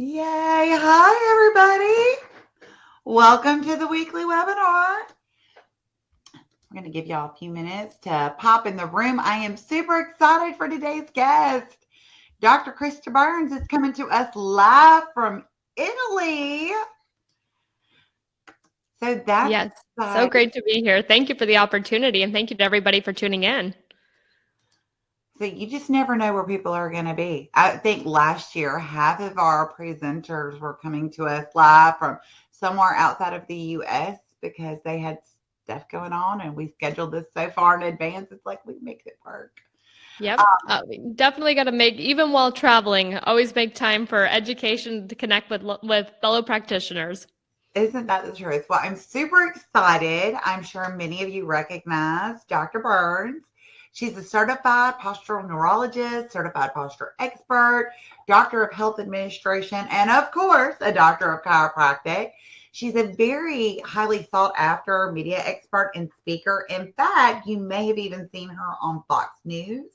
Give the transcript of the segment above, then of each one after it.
Yay. Hi, everybody. Welcome to the weekly webinar. We're going to give y'all a few minutes to pop in the room. I am super excited for today's guest. Dr. Krista Burns is coming to us live from Italy. So that's Yes, so great to be here. Thank you for the opportunity, and thank you to everybody for tuning in. So you just never know where people are going to be. I think last year, half of our presenters were coming to us live from somewhere outside of the U.S. because they had stuff going on, and we scheduled this so far in advance. It's like we make it work. Yep, we definitely got to make, even while traveling, always make time for education to connect with fellow practitioners. Isn't that the truth? Well, I'm super excited. I'm sure many of you recognize Dr. Burns. She's a certified postural neurologist, certified posture expert, doctor of health administration, and of course, a doctor of chiropractic. She's a very highly sought after media expert and speaker. In fact, you may have even seen her on Fox News.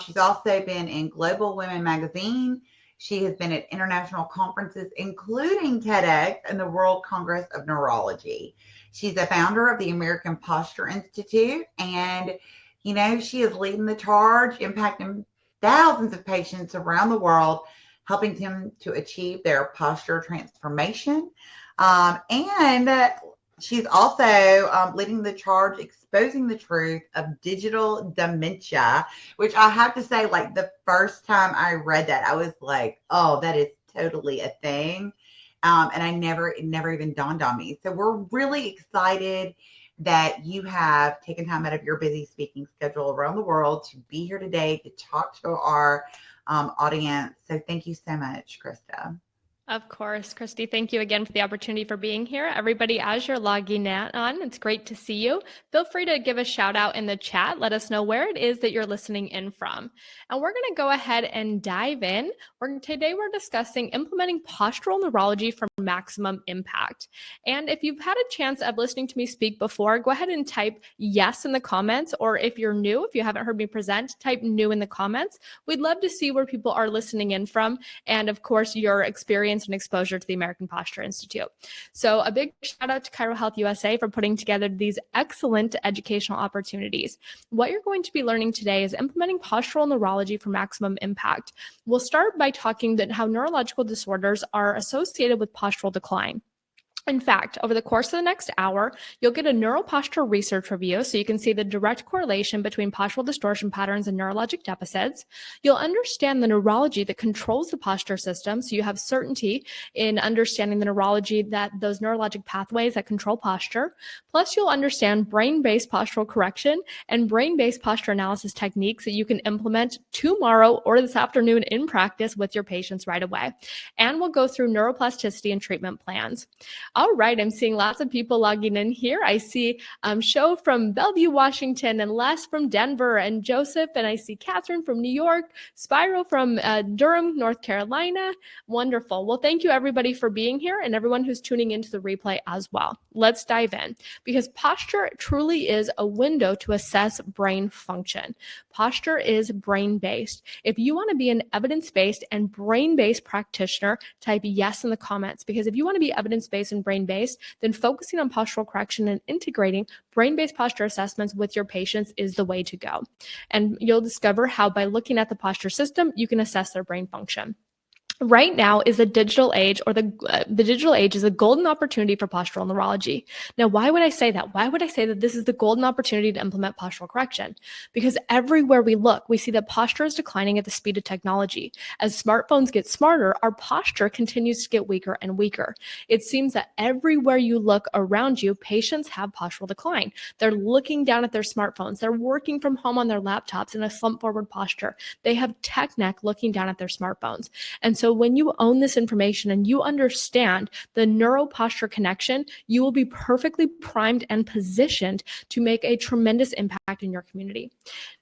She's also been in Global Women magazine. She has been at international conferences, including TEDx and the World Congress of Neurology. She's a founder of the American Posture Institute, and she is leading the charge, impacting thousands of patients around the world, helping them to achieve their posture transformation. And she's also leading the charge, exposing the truth of digital dementia, which I have to say, like the first time I read that, I was like, oh, that is totally a thing. And it never even dawned on me. So we're really excited that you have taken time out of your busy speaking schedule around the world to be here today to talk to our audience. So thank you so much, Krista. Of course, Christy, thank you again for the opportunity for being here. Everybody, as you're logging on, it's great to see you. Feel free to give a shout out in the chat. Let us know where it is that you're listening in from. And we're going to go ahead and dive in. Today we're discussing implementing postural neurology for maximum impact. And if you've had a chance of listening to me speak before, go ahead and type yes in the comments. Or if you're new, if you haven't heard me present, type new in the comments. We'd love to see where people are listening in from. And of course, your experience and exposure to the American Posture Institute. So a big shout out to ChiroHealthUSA for putting together these excellent educational opportunities. What you're going to be learning today is implementing postural neurology for maximum impact. We'll start by talking about how neurological disorders are associated with postural decline. In fact, over the course of the next hour, you'll get a neuropostural research review so you can see the direct correlation between postural distortion patterns and neurologic deficits. You'll understand the neurology that controls the posture system, so you have certainty in understanding the neurology, that those neurologic pathways that control posture. Plus, you'll understand brain-based postural correction and brain-based posture analysis techniques that you can implement tomorrow or this afternoon in practice with your patients right away. And we'll go through neuroplasticity and treatment plans. All right, I'm seeing lots of people logging in here. I see Sho from Bellevue, Washington, and Les from Denver, and Joseph, and I see Catherine from New York, Spyro from Durham, North Carolina. Wonderful. Well, thank you everybody for being here and everyone who's tuning into the replay as well. Let's dive in, because posture truly is a window to assess brain function. Posture is brain-based. If you want to be an evidence-based and brain-based practitioner, type yes in the comments, because if you want to be evidence-based and brain-based, then focusing on postural correction and integrating brain-based posture assessments with your patients is the way to go. And you'll discover how by looking at the posture system, you can assess their brain function. Right now is the digital age, or the digital age is a golden opportunity for postural neurology. Now, why would I say that? Why would I say that this is the golden opportunity to implement postural correction? Because everywhere we look, we see that posture is declining at the speed of technology. As smartphones get smarter, our posture continues to get weaker and weaker. It seems that everywhere you look around you, patients have postural decline. They're looking down at their smartphones. They're working from home on their laptops in a slumped forward posture. They have tech neck looking down at their smartphones. And so when you own this information and you understand the neuroposture connection, you will be perfectly primed and positioned to make a tremendous impact in your community.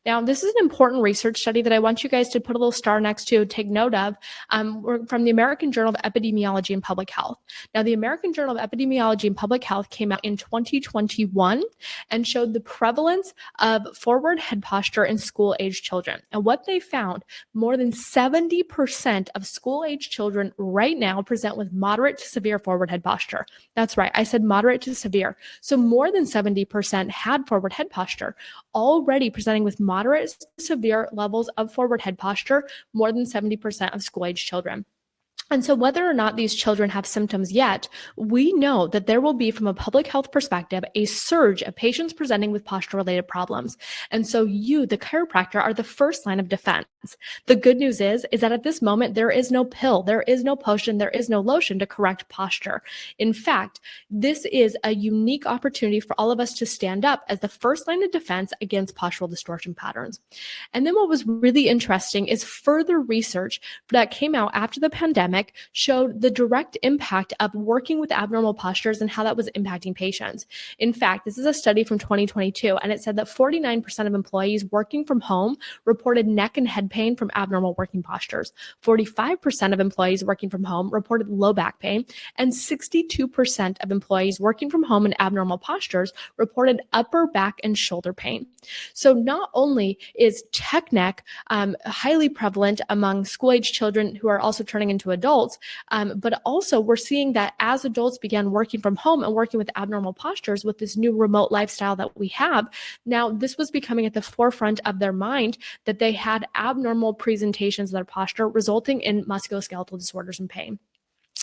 Now, this is an important research study that I want you guys to put a little star next to, take note of. We're from the American Journal of Epidemiology and Public Health. Now, the American Journal of Epidemiology and Public Health came out in 2021 and showed the prevalence of forward head posture in school-age children. And what they found, more than 70% of school school-age children right now present with moderate to severe forward head posture. That's right, I said moderate to severe. So more than 70% had forward head posture, already presenting with moderate to severe levels of forward head posture, more than 70% of school-age children. And so whether or not these children have symptoms yet, we know that there will be, from a public health perspective, a surge of patients presenting with posture-related problems. And so you, the chiropractor, are the first line of defense. The good news is that at this moment, there is no pill, there is no potion, there is no lotion to correct posture. In fact, this is a unique opportunity for all of us to stand up as the first line of defense against postural distortion patterns. And then what was really interesting is further research that came out after the pandemic showed the direct impact of working with abnormal postures and how that was impacting patients. In fact, this is a study from 2022, and it said that 49% of employees working from home reported neck and head pain from abnormal working postures. 45% of employees working from home reported low back pain, and 62% of employees working from home in abnormal postures reported upper back and shoulder pain. So not only is tech neck highly prevalent among school-age children who are also turning into adults, but also we're seeing that as adults began working from home and working with abnormal postures with this new remote lifestyle that we have, now this was becoming at the forefront of their mind that they had abnormal presentations of their posture, resulting in musculoskeletal disorders and pain.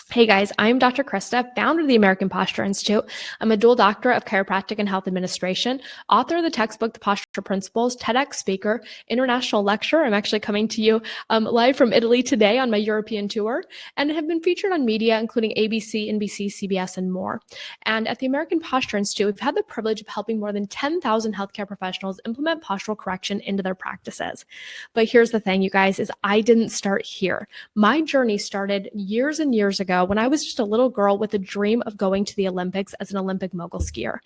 Hey guys, I'm Dr. Krista, founder of the American Posture Institute. I'm a dual doctorate of chiropractic and health administration, author of the textbook, The Posture Principles, TEDx speaker, international lecturer. I'm actually coming to you live from Italy today on my European tour, and have been featured on media, including ABC, NBC, CBS, and more. And at the American Posture Institute, we've had the privilege of helping more than 10,000 healthcare professionals implement postural correction into their practices. But here's the thing, you guys, is I didn't start here. My journey started years and years ago when I was just a little girl with a dream of going to the Olympics as an Olympic mogul skier.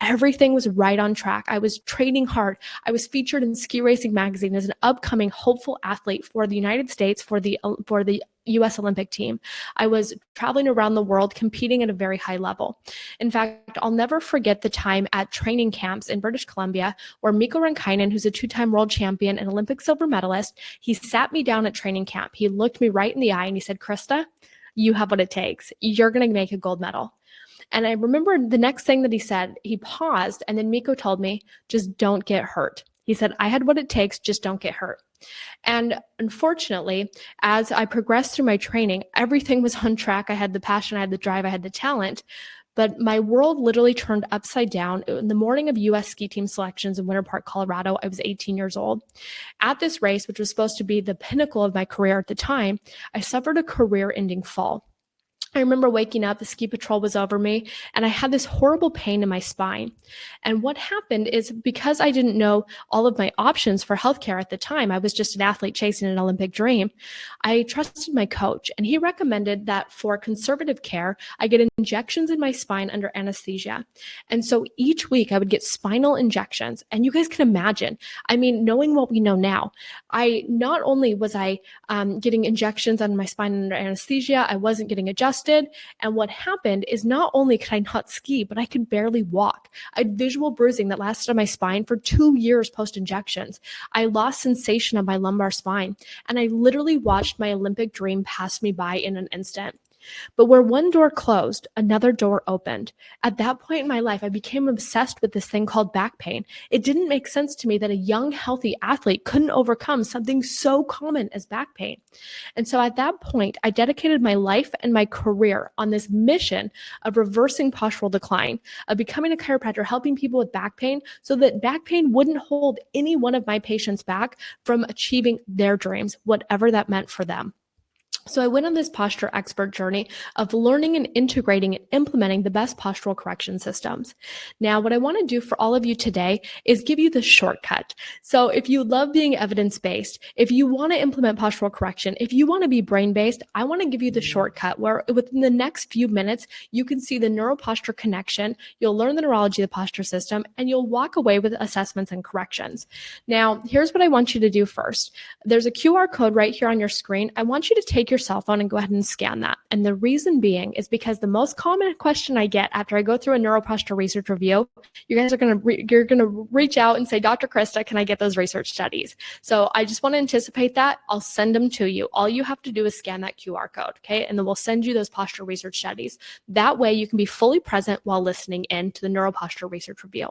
Everything was right on track. I was training hard. I was featured in Ski Racing magazine as an upcoming hopeful athlete for the United States for the US Olympic team. I was traveling around the world competing at a very high level. In fact, I'll never forget the time at training camps in British Columbia where Mikko Räikkönen, who's a two-time world champion and Olympic silver medalist, he sat me down at training camp. He looked me right in the eye and he said, "Krista, you have what it takes. You're going to make a gold medal." And I remember the next thing that he said, he paused, and then Mikko told me, "Just don't get hurt." He said, "I had what it takes, just don't get hurt." And unfortunately, as I progressed through my training, everything was on track. I had the passion, I had the drive, I had the talent. But my world literally turned upside down. In the morning of U.S. ski team selections in Winter Park, Colorado, I was 18 years old. At this race, which was supposed to be the pinnacle of my career at the time, I suffered a career-ending fall. I remember waking up, the ski patrol was over me, and I had this horrible pain in my spine. And what happened is, because I didn't know all of my options for healthcare at the time, I was just an athlete chasing an Olympic dream, I trusted my coach, and he recommended that for conservative care, I get injections in my spine under anesthesia. And so each week I would get spinal injections. And you guys can imagine, I mean, knowing what we know now, not only was I getting injections on my spine under anesthesia, I wasn't getting adjusted. And what happened is, not only could I not ski, but I could barely walk. I had visual bruising that lasted on my spine for 2 years post-injections. I lost sensation of my lumbar spine, and I literally watched my Olympic dream pass me by in an instant. But where one door closed, another door opened. At that point in my life, I became obsessed with this thing called back pain. It didn't make sense to me that a young, healthy athlete couldn't overcome something so common as back pain. And so at that point, I dedicated my life and my career on this mission of reversing postural decline, of becoming a chiropractor, helping people with back pain so that back pain wouldn't hold any one of my patients back from achieving their dreams, whatever that meant for them. So I went on this posture expert journey of learning and integrating and implementing the best postural correction systems. Now, what I want to do for all of you today is give you the shortcut. So if you love being evidence-based, if you want to implement postural correction, if you want to be brain-based, I want to give you the shortcut where within the next few minutes, you can see the neuroposture connection, you'll learn the neurology of the posture system, and you'll walk away with assessments and corrections. Now, here's what I want you to do first. There's a QR code right here on your screen. I want you to take take your cell phone and go ahead and scan that. And the reason being is because the most common question I get after I go through a neuropostural research review, you guys are you're gonna reach out and say, Dr. Krista, can I get those research studies? So I just want to anticipate that. I'll send them to you. All you have to do is scan that QR code, okay? And then we'll send you those postural research studies. That way you can be fully present while listening in to the neuropostural research review.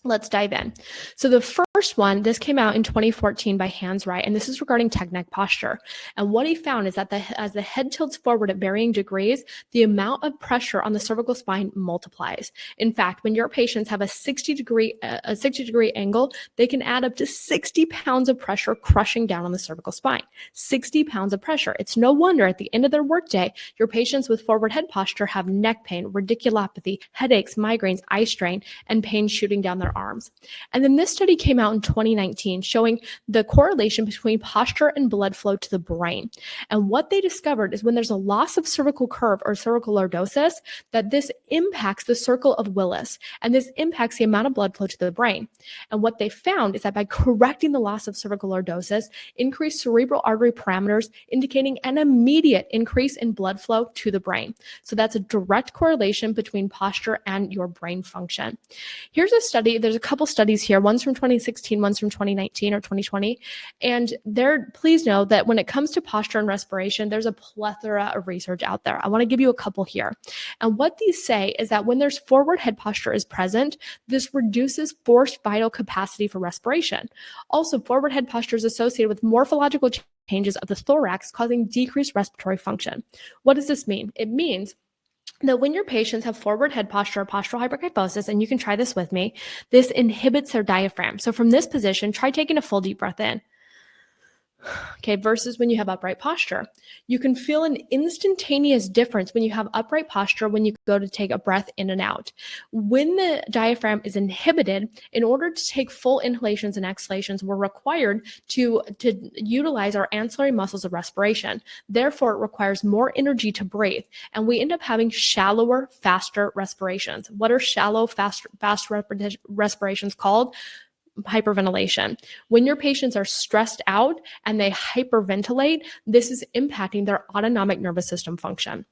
Let's dive in. So the first one, this came out in 2014 by Hans Wright, and this is regarding tech neck posture. And what he found is that as the head tilts forward at varying degrees, the amount of pressure on the cervical spine multiplies. In fact, when your patients have a 60-degree angle, they can add up to 60 pounds of pressure crushing down on the cervical spine. 60 pounds of pressure. It's no wonder at the end of their workday, your patients with forward head posture have neck pain, radiculopathy, headaches, migraines, eye strain, and pain shooting down their arms. And then this study came out in 2019 showing the correlation between posture and blood flow to the brain. And what they discovered is when there's a loss of cervical curve or cervical lordosis, that this impacts the circle of Willis, and this impacts the amount of blood flow to the brain. And what they found is that by correcting the loss of cervical lordosis, increased cerebral artery parameters, indicating an immediate increase in blood flow to the brain. So that's a direct correlation between posture and your brain function. Here's a study. There's a couple studies here. One's from 2016, one's from 2019 or 2020. And please know that when it comes to posture and respiration, there's a plethora of research out there. I want to give you a couple here. And what these say is that when there's forward head posture is present, this reduces forced vital capacity for respiration. Also, forward head posture is associated with morphological changes of the thorax, causing decreased respiratory function. What does this mean? It means that when your patients have forward head posture or postural hyperkyphosis, and you can try this with me, this inhibits their diaphragm. So from this position, try taking a full deep breath in. Okay, versus when you have upright posture. You can feel an instantaneous difference when you have upright posture when you go to take a breath in and out. When the diaphragm is inhibited, in order to take full inhalations and exhalations, we're required to utilize our ancillary muscles of respiration. Therefore, it requires more energy to breathe, and we end up having shallower, faster respirations. What are shallow, fast respirations called? Hyperventilation. When your patients are stressed out and they hyperventilate, this is impacting their autonomic nervous system function.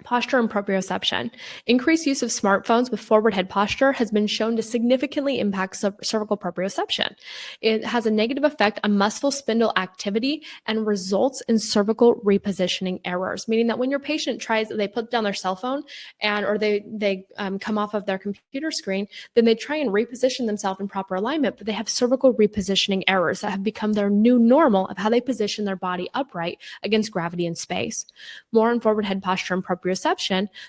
Posture and proprioception. Increased use of smartphones with forward head posture has been shown to significantly impact cervical proprioception. It has a negative effect on muscle spindle activity and results in cervical repositioning errors, meaning that when your patient they put down their cell phone or they come off of their computer screen, then they try and reposition themselves in proper alignment, but they have cervical repositioning errors that have become their new normal of how they position their body upright against gravity and space. More on forward head posture and proprioception.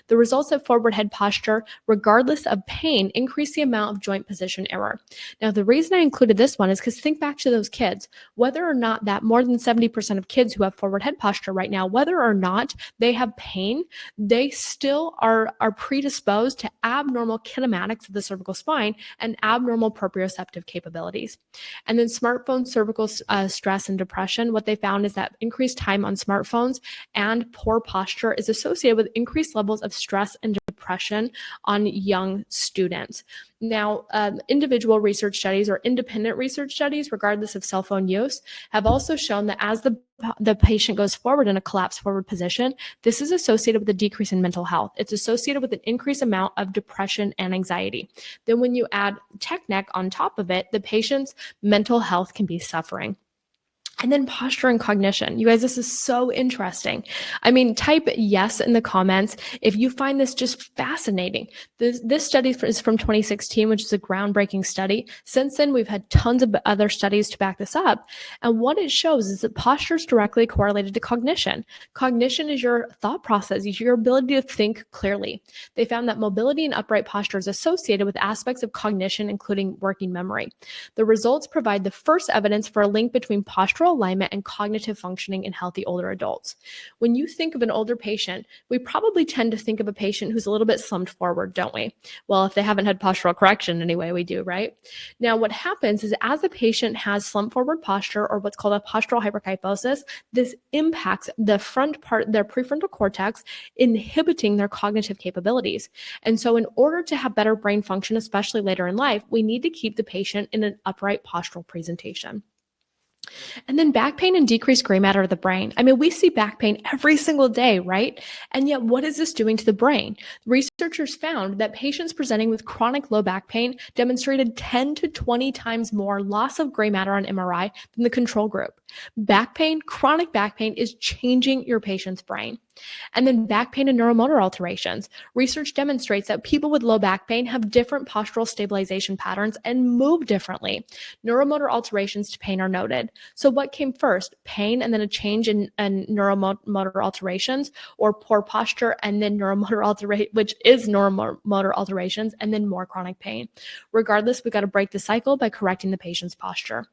The results of forward head posture, regardless of pain, increase the amount of joint position error. Now, the reason I included this one is because think back to those kids. Whether or not that more than 70% of kids who have forward head posture right now, whether or not they have pain, they still are predisposed to abnormal kinematics of the cervical spine and abnormal proprioceptive capabilities. And then smartphone cervical stress and depression, what they found is that increased time on smartphones and poor posture is associated with increased levels of stress and depression on young students. Now, individual research studies or independent research studies, regardless of cell phone use, have also shown that as the patient goes forward in a collapsed forward position, this is associated with a decrease in mental health. It's associated with an increased amount of depression and anxiety. Then when you add tech neck on top of it, the patient's mental health can be suffering. And then posture and cognition. You guys, this is so interesting. I mean, type yes in the comments if you find this just fascinating. This study is from 2016, which is a groundbreaking study. Since then, we've had tons of other studies to back this up. And what it shows is that posture is directly correlated to cognition. Cognition is your thought process, is your ability to think clearly. They found that mobility and upright posture is associated with aspects of cognition, including working memory. The results provide the first evidence for a link between postural alignment and cognitive functioning in healthy older adults. When you think of an older patient, we probably tend to think of a patient who's a little bit slumped forward, don't we? Well, if they haven't had postural correction anyway, we do, right? Now, what happens is as the patient has slumped forward posture or what's called a postural hyperkyphosis, this impacts the front part, their prefrontal cortex, inhibiting their cognitive capabilities. And so in order to have better brain function, especially later in life, we need to keep the patient in an upright postural presentation. And then back pain and decreased gray matter of the brain. I mean, we see back pain every single day, right? And yet, what is this doing to the brain? Researchers found that patients presenting with chronic low back pain demonstrated 10 to 20 times more loss of gray matter on MRI than the control group. Back pain, chronic back pain, is changing your patient's brain. And then back pain and neuromotor alterations. Research demonstrates that people with low back pain have different postural stabilization patterns and move differently. Neuromotor alterations to pain are noted. So what came first, pain and then a change in neuromotor alterations, or poor posture and then neuromotor alteration, which is neuromotor alterations, and then more chronic pain? Regardless, we got to break the cycle by correcting the patient's posture.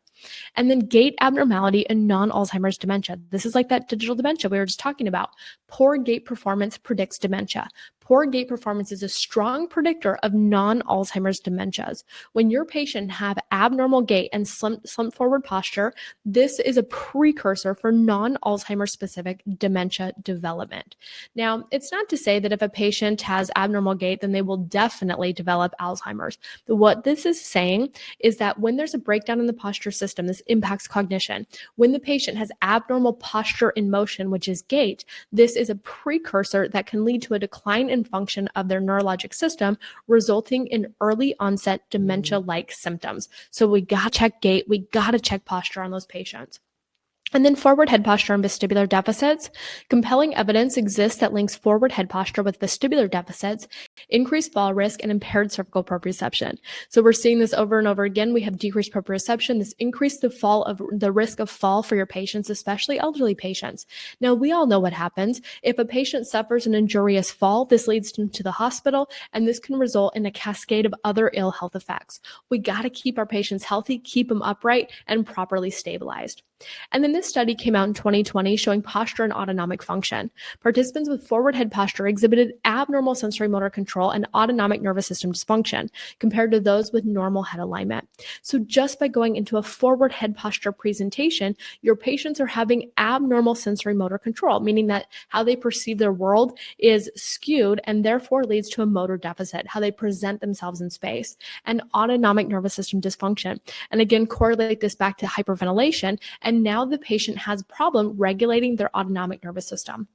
And then gait abnormality and non-Alzheimer's dementia. This is like that digital dementia we were just talking about. Poor gait performance predicts dementia. Poor gait performance is a strong predictor of non-Alzheimer's dementias. When your patient have abnormal gait and slumped forward posture, this is a precursor for non-Alzheimer's specific dementia development. Now, it's not to say that if a patient has abnormal gait, then they will definitely develop Alzheimer's. But what this is saying is that when there's a breakdown in the posture system, this impacts cognition. When the patient has abnormal posture in motion, which is gait, this is a precursor that can lead to a decline in function of their neurologic system, resulting in early onset dementia-like symptoms. So we got to check gait, we got to check posture on those patients. And then forward head posture and vestibular deficits. Compelling evidence exists that links forward head posture with vestibular deficits, increased fall risk, and impaired cervical proprioception. So we're seeing this over and over again. We have decreased proprioception. This increased the risk of fall for your patients, especially elderly patients. Now, we all know what happens. If a patient suffers an injurious fall, this leads them to the hospital, and this can result in a cascade of other ill health effects. We got to keep our patients healthy, keep them upright, and properly stabilized. And then this study came out in 2020 showing posture and autonomic function. Participants with forward head posture exhibited abnormal sensorimotor control and autonomic nervous system dysfunction compared to those with normal head alignment. So just by going into a forward head posture presentation, your patients are having abnormal sensorimotor control, meaning that how they perceive their world is skewed and therefore leads to a motor deficit, how they present themselves in space, and autonomic nervous system dysfunction. And again, correlate this back to hyperventilation. And now the patient has a problem regulating their autonomic nervous system.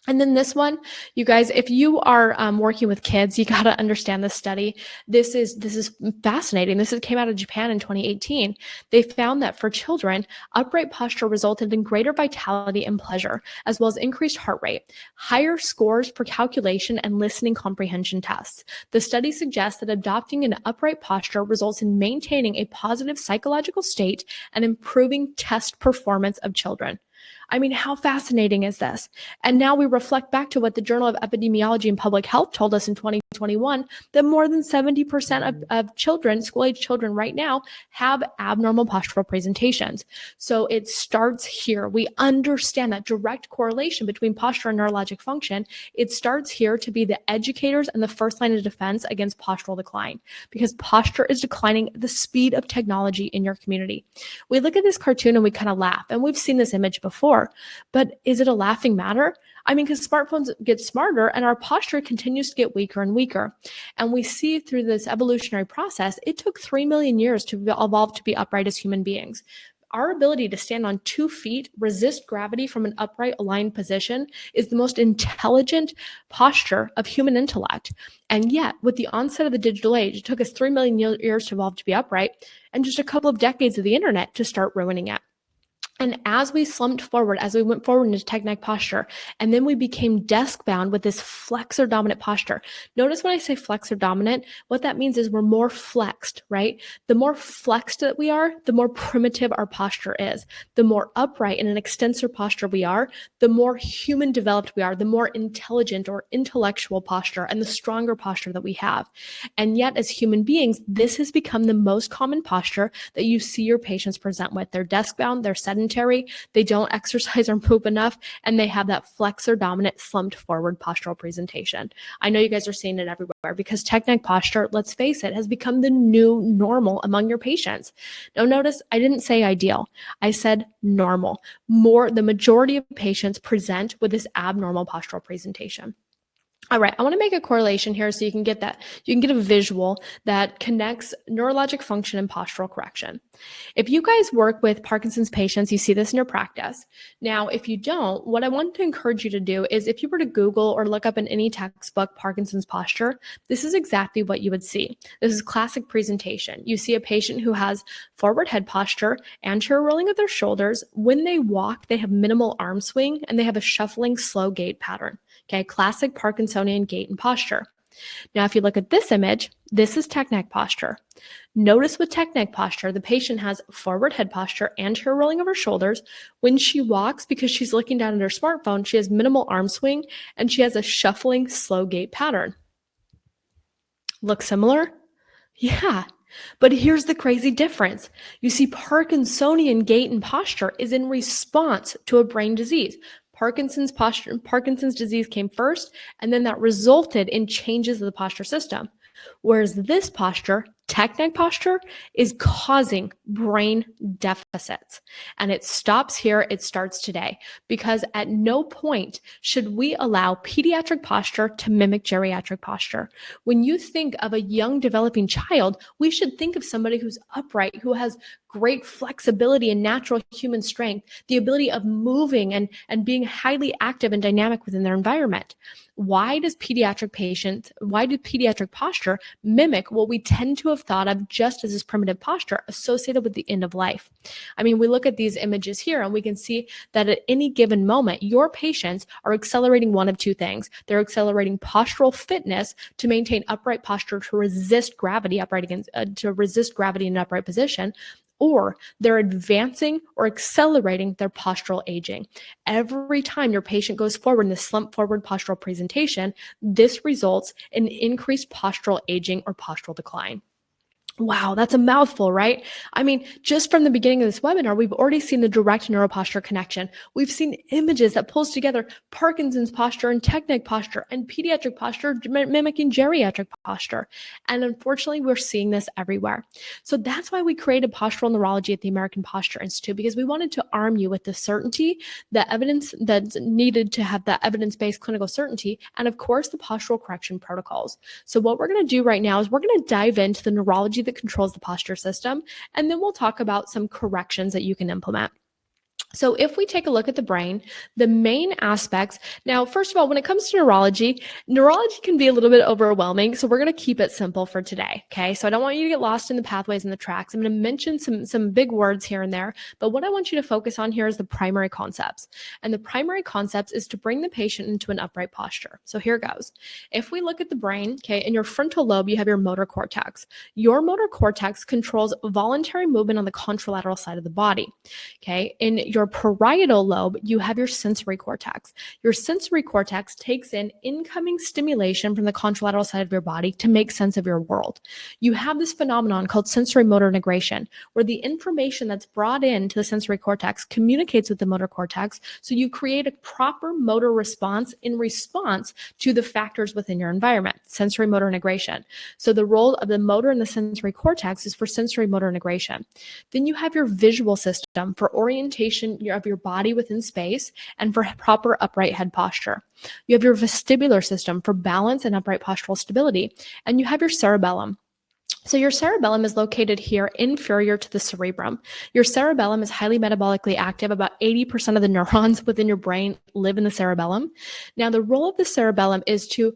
And then this one, you guys, if you are working with kids, you got to understand this study. This is fascinating. This came out of Japan in 2018. They found that for children, upright posture resulted in greater vitality and pleasure, as well as increased heart rate, higher scores for calculation and listening comprehension tests. The study suggests that adopting an upright posture results in maintaining a positive psychological state and improving test performance of children. I mean, how fascinating is this? And now we reflect back to what the Journal of Epidemiology and Public Health told us in 2021, that more than 70% of children, school-age children right now, have abnormal postural presentations. So it starts here. We understand that direct correlation between posture and neurologic function. It starts here to be the educators and the first line of defense against postural decline, because posture is declining at the speed of technology in your community. We look at this cartoon and we kind of laugh, and we've seen this image before. But is it a laughing matter? I mean, because smartphones get smarter and our posture continues to get weaker and weaker. And we see through this evolutionary process, it took 3 million years to evolve to be upright as human beings. Our ability to stand on 2 feet, resist gravity from an upright aligned position, is the most intelligent posture of human intellect. And yet, with the onset of the digital age, it took us 3 million years to evolve to be upright, and just a couple of decades of the internet to start ruining it. And as we slumped forward, as we went forward into tech neck posture, and then we became desk bound with this flexor dominant posture. Notice when I say flexor dominant, what that means is we're more flexed, right? The more flexed that we are, the more primitive our posture is. The more upright in an extensor posture we are, the more human developed we are, the more intelligent or intellectual posture, and the stronger posture that we have. And yet, as human beings, this has become the most common posture that you see your patients present with. They're desk bound, they're sedentary, they don't exercise or move enough, and they have that flexor dominant slumped forward postural presentation. I know you guys are seeing it everywhere because tech neck posture, let's face it, has become the new normal among your patients. Now notice I didn't say ideal. I said normal. The majority of patients present with this abnormal postural presentation. All right, I want to make a correlation here so you can get that. You can get a visual that connects neurologic function and postural correction. If you guys work with Parkinson's patients, you see this in your practice. Now, if you don't, what I want to encourage you to do is if you were to Google or look up in any textbook Parkinson's posture, this is exactly what you would see. This is classic presentation. You see a patient who has forward head posture, anterior rolling of their shoulders. When they walk, they have minimal arm swing and they have a shuffling slow gait pattern. Okay, classic Parkinsonian gait and posture. Now, if you look at this image, this is tech neck posture. Notice with tech neck posture, the patient has forward head posture, anterior rolling of her shoulders. When she walks, because she's looking down at her smartphone, she has minimal arm swing and she has a shuffling slow gait pattern. Look similar? Yeah. But here's the crazy difference. You see, Parkinsonian gait and posture is in response to a brain disease. Parkinson's disease came first, and then that resulted in changes of the posture system. Whereas this posture, tech neck posture, is causing brain deficits. And it stops here, it starts today, because at no point should we allow pediatric posture to mimic geriatric posture. When you think of a young developing child, we should think of somebody who's upright, who has great flexibility and natural human strength, the ability of moving and being highly active and dynamic within their environment. Why do pediatric posture mimic what we tend to have thought of just as this primitive posture associated with the end of life? I mean, we look at these images here and we can see that at any given moment, your patients are accelerating one of two things. They're accelerating postural fitness to maintain upright posture to resist gravity in an upright position, or they're advancing or accelerating their postural aging. Every time your patient goes forward in the slump forward postural presentation, this results in increased postural aging or postural decline. Wow, that's a mouthful, right? I mean, just from the beginning of this webinar, we've already seen the direct neuroposture connection. We've seen images that pulls together Parkinson's posture and tech neck posture and pediatric posture mimicking geriatric posture. And unfortunately, we're seeing this everywhere. So that's why we created Postural Neurology at the American Posture Institute, because we wanted to arm you with the certainty, the evidence that's needed to have that evidence-based clinical certainty, and of course, the postural correction protocols. So what we're going to do right now is we're going to dive into the neurology that controls the posture system, and then we'll talk about some corrections that you can implement. So if we take a look at the brain, the main aspects, now, first of all, when it comes to neurology can be a little bit overwhelming. So we're going to keep it simple for today. Okay. So I don't want you to get lost in the pathways and the tracks. I'm going to mention some big words here and there, but what I want you to focus on here is the primary concepts. And the primary concepts is to bring the patient into an upright posture. So here goes. If we look at the brain, okay, in your frontal lobe, you have your motor cortex. Your motor cortex controls voluntary movement on the contralateral side of the body. Okay. In your parietal lobe, you have your sensory cortex. Your sensory cortex takes in incoming stimulation from the contralateral side of your body to make sense of your world. You have this phenomenon called sensorimotor integration, where the information that's brought into the sensory cortex communicates with the motor cortex, so you create a proper motor response in response to the factors within your environment, sensorimotor integration. So the role of the motor in the sensory cortex is for sensorimotor integration. Then you have your visual system for orientation of your body within space and for proper upright head posture. You have your vestibular system for balance and upright postural stability, and you have your cerebellum. So your cerebellum is located here inferior to the cerebrum. Your cerebellum is highly metabolically active. About 80% of the neurons within your brain live in the cerebellum. Now, the role of the cerebellum is to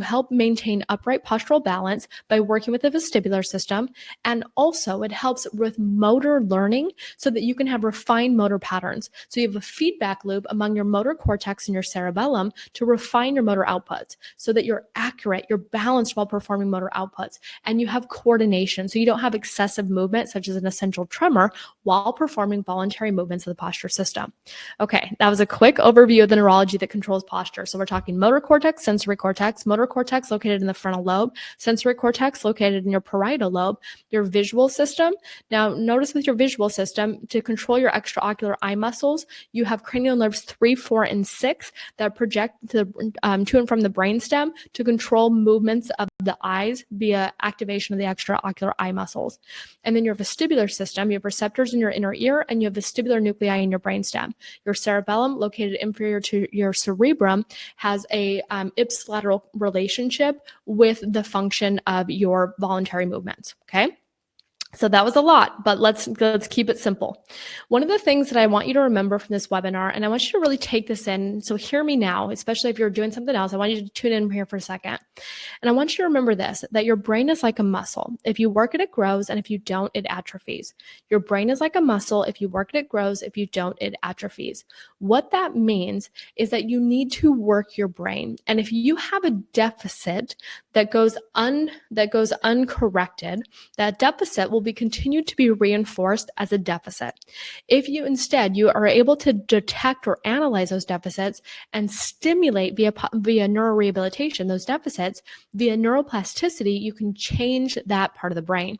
help maintain upright postural balance by working with the vestibular system. And also it helps with motor learning so that you can have refined motor patterns. So you have a feedback loop among your motor cortex and your cerebellum to refine your motor outputs so that you're accurate, you're balanced while performing motor outputs. And you have coordination, so you don't have excessive movement, such as an essential tremor, while performing voluntary movements of the posture system. Okay, that was a quick overview of the neurology that controls posture. So we're talking motor cortex, sensory cortex, motor cortex located in the frontal lobe, sensory cortex located in your parietal lobe, your visual system. Now, notice with your visual system, to control your extraocular eye muscles, you have cranial nerves 3, 4, and 6 that project to and from the brainstem to control movements of the eyes via activation of the extraocular eye muscles. And then your vestibular system, you have receptors in your inner ear, and you have vestibular nuclei in your brainstem. Your cerebellum, located inferior to your cerebrum, has a ipsilateral relationship with the function of your voluntary movements, okay? So that was a lot, but let's keep it simple. One of the things that I want you to remember from this webinar, and I want you to really take this in, so hear me now, especially if you're doing something else, I want you to tune in here for a second. And I want you to remember this, that your brain is like a muscle. If you work it, it grows, and if you don't, it atrophies. Your brain is like a muscle. If you work it, it grows. If you don't, it atrophies. What that means is that you need to work your brain. And if you have a deficit that goes uncorrected, that deficit will be continued to be reinforced as a deficit. If you instead you are able to detect or analyze those deficits and stimulate via neurorehabilitation those deficits via neuroplasticity, you can change that part of the brain.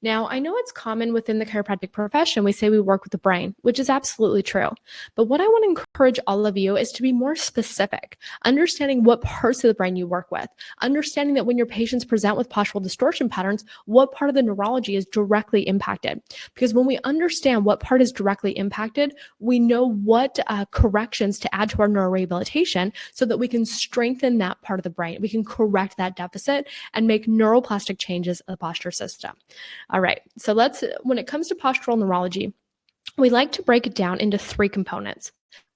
Now, I know it's common within the chiropractic profession, we say we work with the brain, which is absolutely true. But what I want to encourage all of you is to be more specific, understanding what parts of the brain you work with, understanding that when your patients present with postural distortion patterns, what part of the neurology is directly impacted. Because when we understand what part is directly impacted, we know what corrections to add to our neurorehabilitation so that we can strengthen that part of the brain. We can correct that deficit and make neuroplastic changes in the posture system. All right, so when it comes to postural neurology, we like to break it down into 3 components: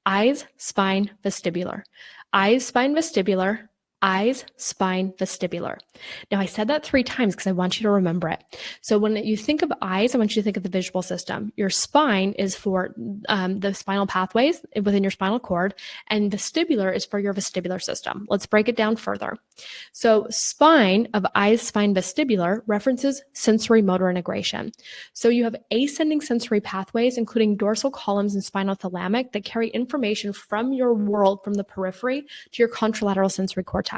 eyes, spine, vestibular. Eyes, spine, vestibular. Eyes, spine, vestibular. Now, I said that 3 times because I want you to remember it. So when you think of eyes, I want you to think of the visual system. Your spine is for the spinal pathways within your spinal cord, and vestibular is for your vestibular system. Let's break it down further. So spine of eyes, spine, vestibular references sensorimotor integration. So you have ascending sensory pathways, including dorsal columns and spinothalamic, that carry information from your world, from the periphery to your contralateral sensory cortex.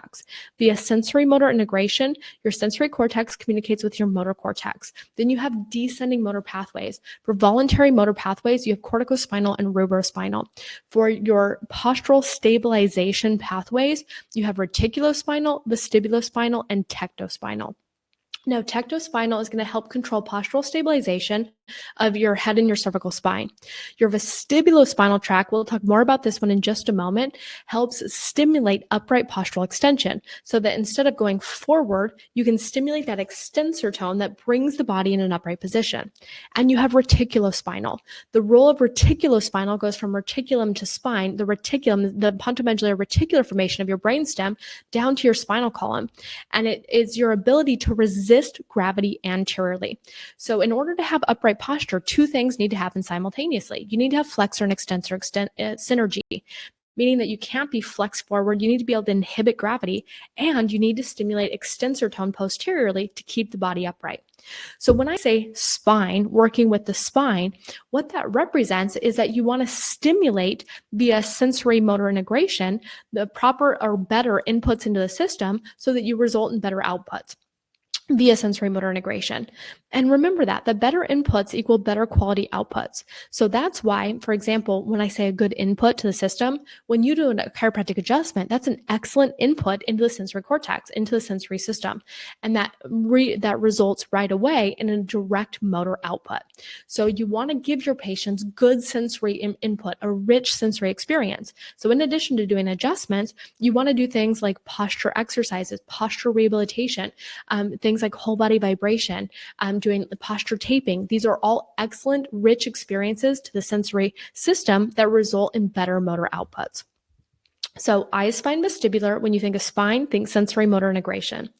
Via sensorimotor integration, your sensory cortex communicates with your motor cortex. Then you have descending motor pathways. For voluntary motor pathways, you have corticospinal and rubrospinal. For your postural stabilization pathways, you have reticulospinal, vestibulospinal, and tectospinal. Now, tectospinal is going to help control postural stabilization of your head and your cervical spine. Your vestibulospinal tract, we'll talk more about this one in just a moment, helps stimulate upright postural extension so that instead of going forward, you can stimulate that extensor tone that brings the body in an upright position. And you have reticulospinal. The role of reticulospinal goes from reticulum to spine, the reticulum, the pontomedullary reticular formation of your brainstem, down to your spinal column. And it is your ability to resist gravity anteriorly. So in order to have upright posture, 2 things need to happen simultaneously. You need to have flexor and extensor synergy, meaning that you can't be flexed forward. You need to be able to inhibit gravity, and you need to stimulate extensor tone posteriorly to keep the body upright. So when I say spine, working with the spine, what that represents is that you want to stimulate via sensory motor integration the proper or better inputs into the system so that you result in better outputs via sensory motor integration. And remember that the better inputs equal better quality outputs. So that's why, for example, when I say a good input to the system, when you do a chiropractic adjustment, that's an excellent input into the sensory cortex, into the sensory system. And that results right away in a direct motor output. So you want to give your patients good sensory input, a rich sensory experience. So in addition to doing adjustments, you want to do things like posture exercises, posture rehabilitation, things like whole body vibration, doing the posture taping. These are all excellent, rich experiences to the sensory system that result in better motor outputs. So eyes, spine, vestibular. When you think of spine, think sensory motor integration.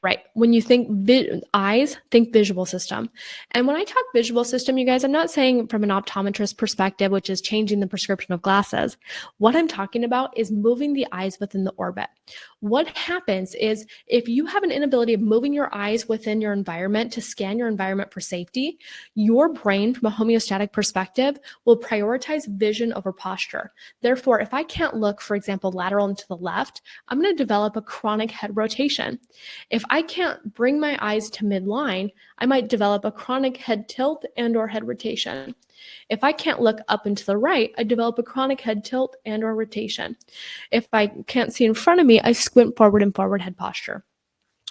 Right. When you think eyes, think visual system. And when I talk visual system, you guys, I'm not saying from an optometrist perspective, which is changing the prescription of glasses. What I'm talking about is moving the eyes within the orbit. What happens is if you have an inability of moving your eyes within your environment to scan your environment for safety, your brain from a homeostatic perspective will prioritize vision over posture. Therefore, if I can't look, for example, lateral and to the left, I'm going to develop a chronic head rotation. If I can't bring my eyes to midline, I might develop a chronic head tilt and or head rotation. If I can't look up and to the right, I develop a chronic head tilt and or rotation. If I can't see in front of me, I squint forward and forward head posture.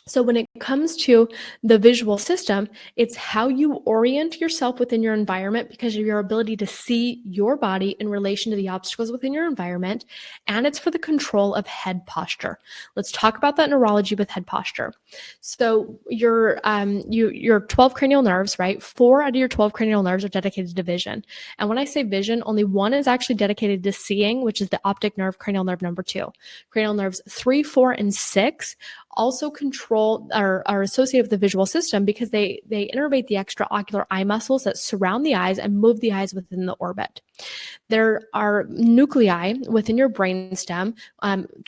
So when it comes to the visual system, it's how you orient yourself within your environment because of your ability to see your body in relation to the obstacles within your environment, and it's for the control of head posture. Let's talk about that neurology with head posture. So your 12 cranial nerves, right? 4 out of your 12 cranial nerves are dedicated to vision. And when I say vision, only 1 is actually dedicated to seeing, which is the optic nerve, cranial nerve number 2. Cranial nerves 3, 4, and 6 also control or are associated with the visual system because they innervate the extraocular eye muscles that surround the eyes and move the eyes within the orbit. There are nuclei within your brainstem,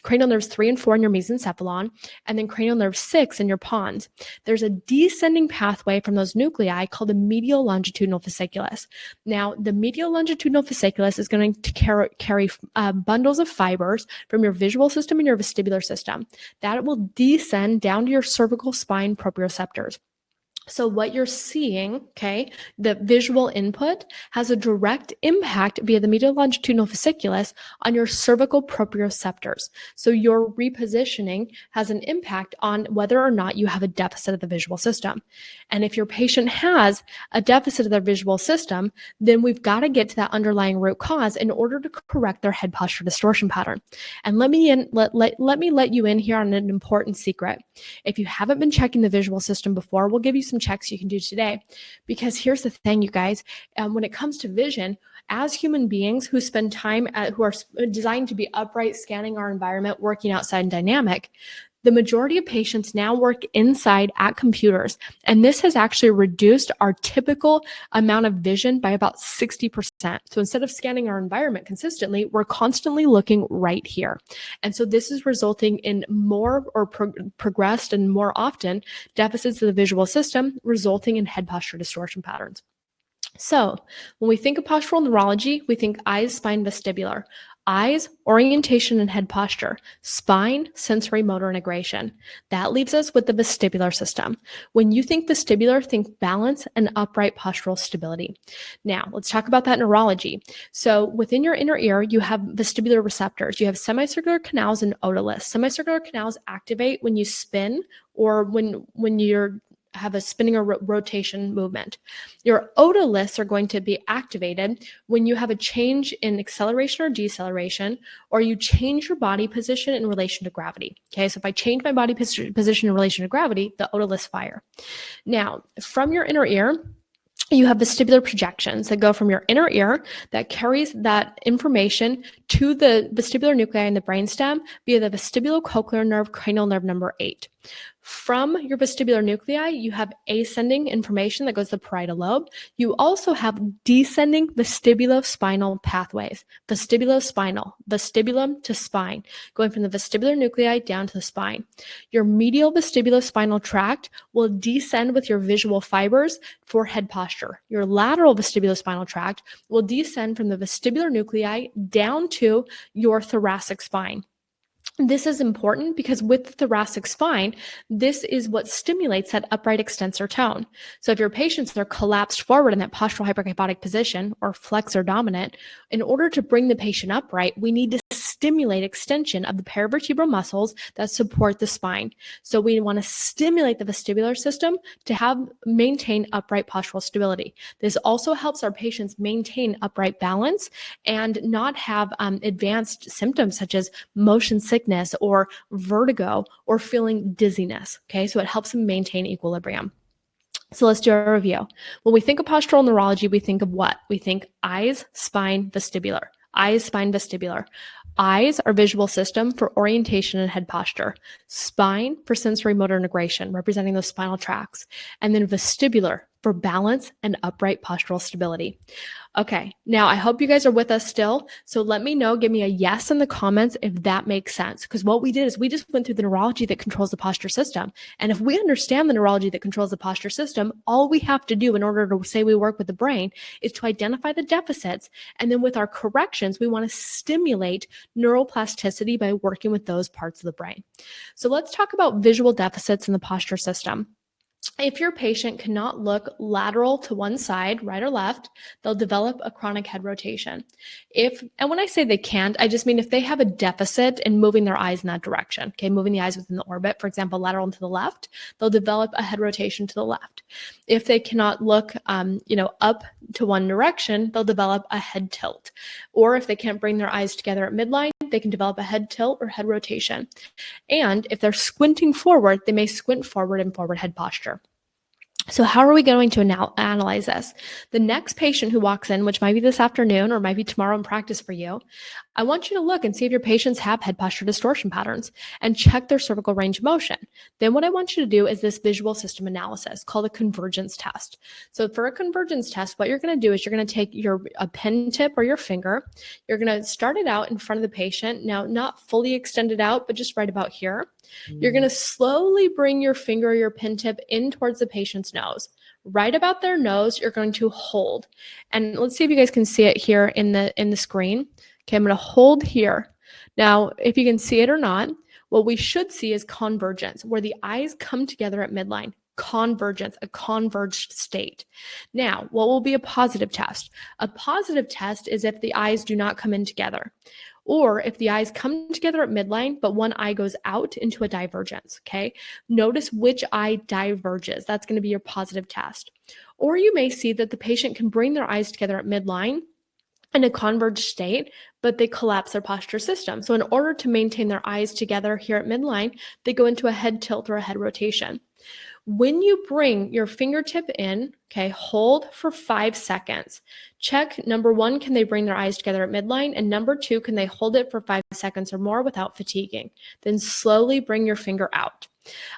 cranial nerves 3 and 4 in your mesencephalon, and then cranial nerve 6 in your pons. There's a descending pathway from those nuclei called the medial longitudinal fasciculus. Now, the medial longitudinal fasciculus is going to carry bundles of fibers from your visual system and your vestibular system. That will descend down to your cervical spine proprioceptors. So what you're seeing, okay, the visual input has a direct impact via the medial longitudinal fasciculus on your cervical proprioceptors. So your repositioning has an impact on whether or not you have a deficit of the visual system. And if your patient has a deficit of their visual system, then we've got to get to that underlying root cause in order to correct their head posture distortion pattern. And let me let you in here on an important secret. If you haven't been checking the visual system before, we'll give you some checks you can do today. Because here's the thing, you guys, when it comes to vision, as human beings who spend time who are designed to be upright, scanning our environment, working outside and dynamic, the majority of patients now work inside at computers, and this has actually reduced our typical amount of vision by about 60%. So instead of scanning our environment consistently, we're constantly looking right here. And so this is resulting in more or progressed and more often deficits of the visual system, resulting in head posture distortion patterns. So when we think of postural neurology, we think eyes, spine, vestibular. Eyes, orientation and head posture. Spine, sensory motor integration. That leaves us with the vestibular system. When you think vestibular, think balance and upright postural stability. Now, let's talk about that neurology. So within your inner ear, you have vestibular receptors. You have semicircular canals and otoliths. Semicircular canals activate when you spin or when you're have a spinning or rotation movement. Your otoliths are going to be activated when you have a change in acceleration or deceleration, or you change your body position in relation to gravity. Okay, so if I change my body position in relation to gravity, the otoliths fire. Now, from your inner ear, you have vestibular projections that go from your inner ear that carries that information to the vestibular nuclei in the brainstem via the vestibulocochlear nerve, cranial nerve number 8. From your vestibular nuclei, you have ascending information that goes to the parietal lobe. You also have descending vestibulospinal pathways, vestibulospinal, vestibulum to spine, going from the vestibular nuclei down to the spine. Your medial vestibulospinal tract will descend with your visual fibers for head posture. Your lateral vestibulospinal tract will descend from the vestibular nuclei down to your thoracic spine. This is important because with the thoracic spine, this is what stimulates that upright extensor tone. So if your patients are collapsed forward in that postural hyperkyphotic position or flexor dominant, in order to bring the patient upright, we need to stimulate extension of the paravertebral muscles that support the spine. So we want to stimulate the vestibular system to maintain upright postural stability. This also helps our patients maintain upright balance and not have advanced symptoms such as motion sickness or vertigo or feeling dizziness. Okay, so it helps them maintain equilibrium. So let's do a review. When we think of postural neurology, we think of what? We think eyes, spine, vestibular. Eyes, spine, vestibular. Eyes are visual system for orientation and head posture. Spine for sensory motor integration, representing those spinal tracts. And then vestibular for balance and upright postural stability. Okay, now I hope you guys are with us still. So let me know, give me a yes in the comments if that makes sense. Because what we did is we just went through the neurology that controls the posture system. And if we understand the neurology that controls the posture system, all we have to do in order to say we work with the brain is to identify the deficits. And then with our corrections, we want to stimulate neuroplasticity by working with those parts of the brain. So let's talk about visual deficits in the posture system. If your patient cannot look lateral to one side, right or left, they'll develop a chronic head rotation. And when I say they can't, I just mean if they have a deficit in moving their eyes in that direction, okay, moving the eyes within the orbit, for example, lateral to the left, they'll develop a head rotation to the left. If they cannot look, up to one direction, they'll develop a head tilt. Or if they can't bring their eyes together at midline, they can develop a head tilt or head rotation. And if they're squinting forward, they may squint forward in forward head posture. So how are we going to analyze this? The next patient who walks in, which might be this afternoon or might be tomorrow in practice for you, I want you to look and see if your patients have head posture distortion patterns and check their cervical range of motion. Then what I want you to do is this visual system analysis called a convergence test. So for a convergence test, what you're going to do is you're going to take a pen tip or your finger. You're going to start it out in front of the patient. Now, not fully extended out, but just right about here. You're going to slowly bring your finger or your pen tip in towards the patient's nose. Right about their nose, you're going to hold. And let's see if you guys can see it here in the screen. Okay, I'm going to hold here. Now, if you can see it or not, what we should see is convergence, where the eyes come together at midline. Convergence, a converged state. Now, what will be a positive test? A positive test is if the eyes do not come in together, or if the eyes come together at midline, but one eye goes out into a divergence, okay? Notice which eye diverges. That's going to be your positive test. Or you may see that the patient can bring their eyes together at midline in a converged state, but they collapse their posture system. So in order to maintain their eyes together here at midline, they go into a head tilt or a head rotation. When you bring your fingertip in, okay, hold for 5 seconds. Check, number one, can they bring their eyes together at midline? And number two, can they hold it for 5 seconds or more without fatiguing? Then slowly bring your finger out.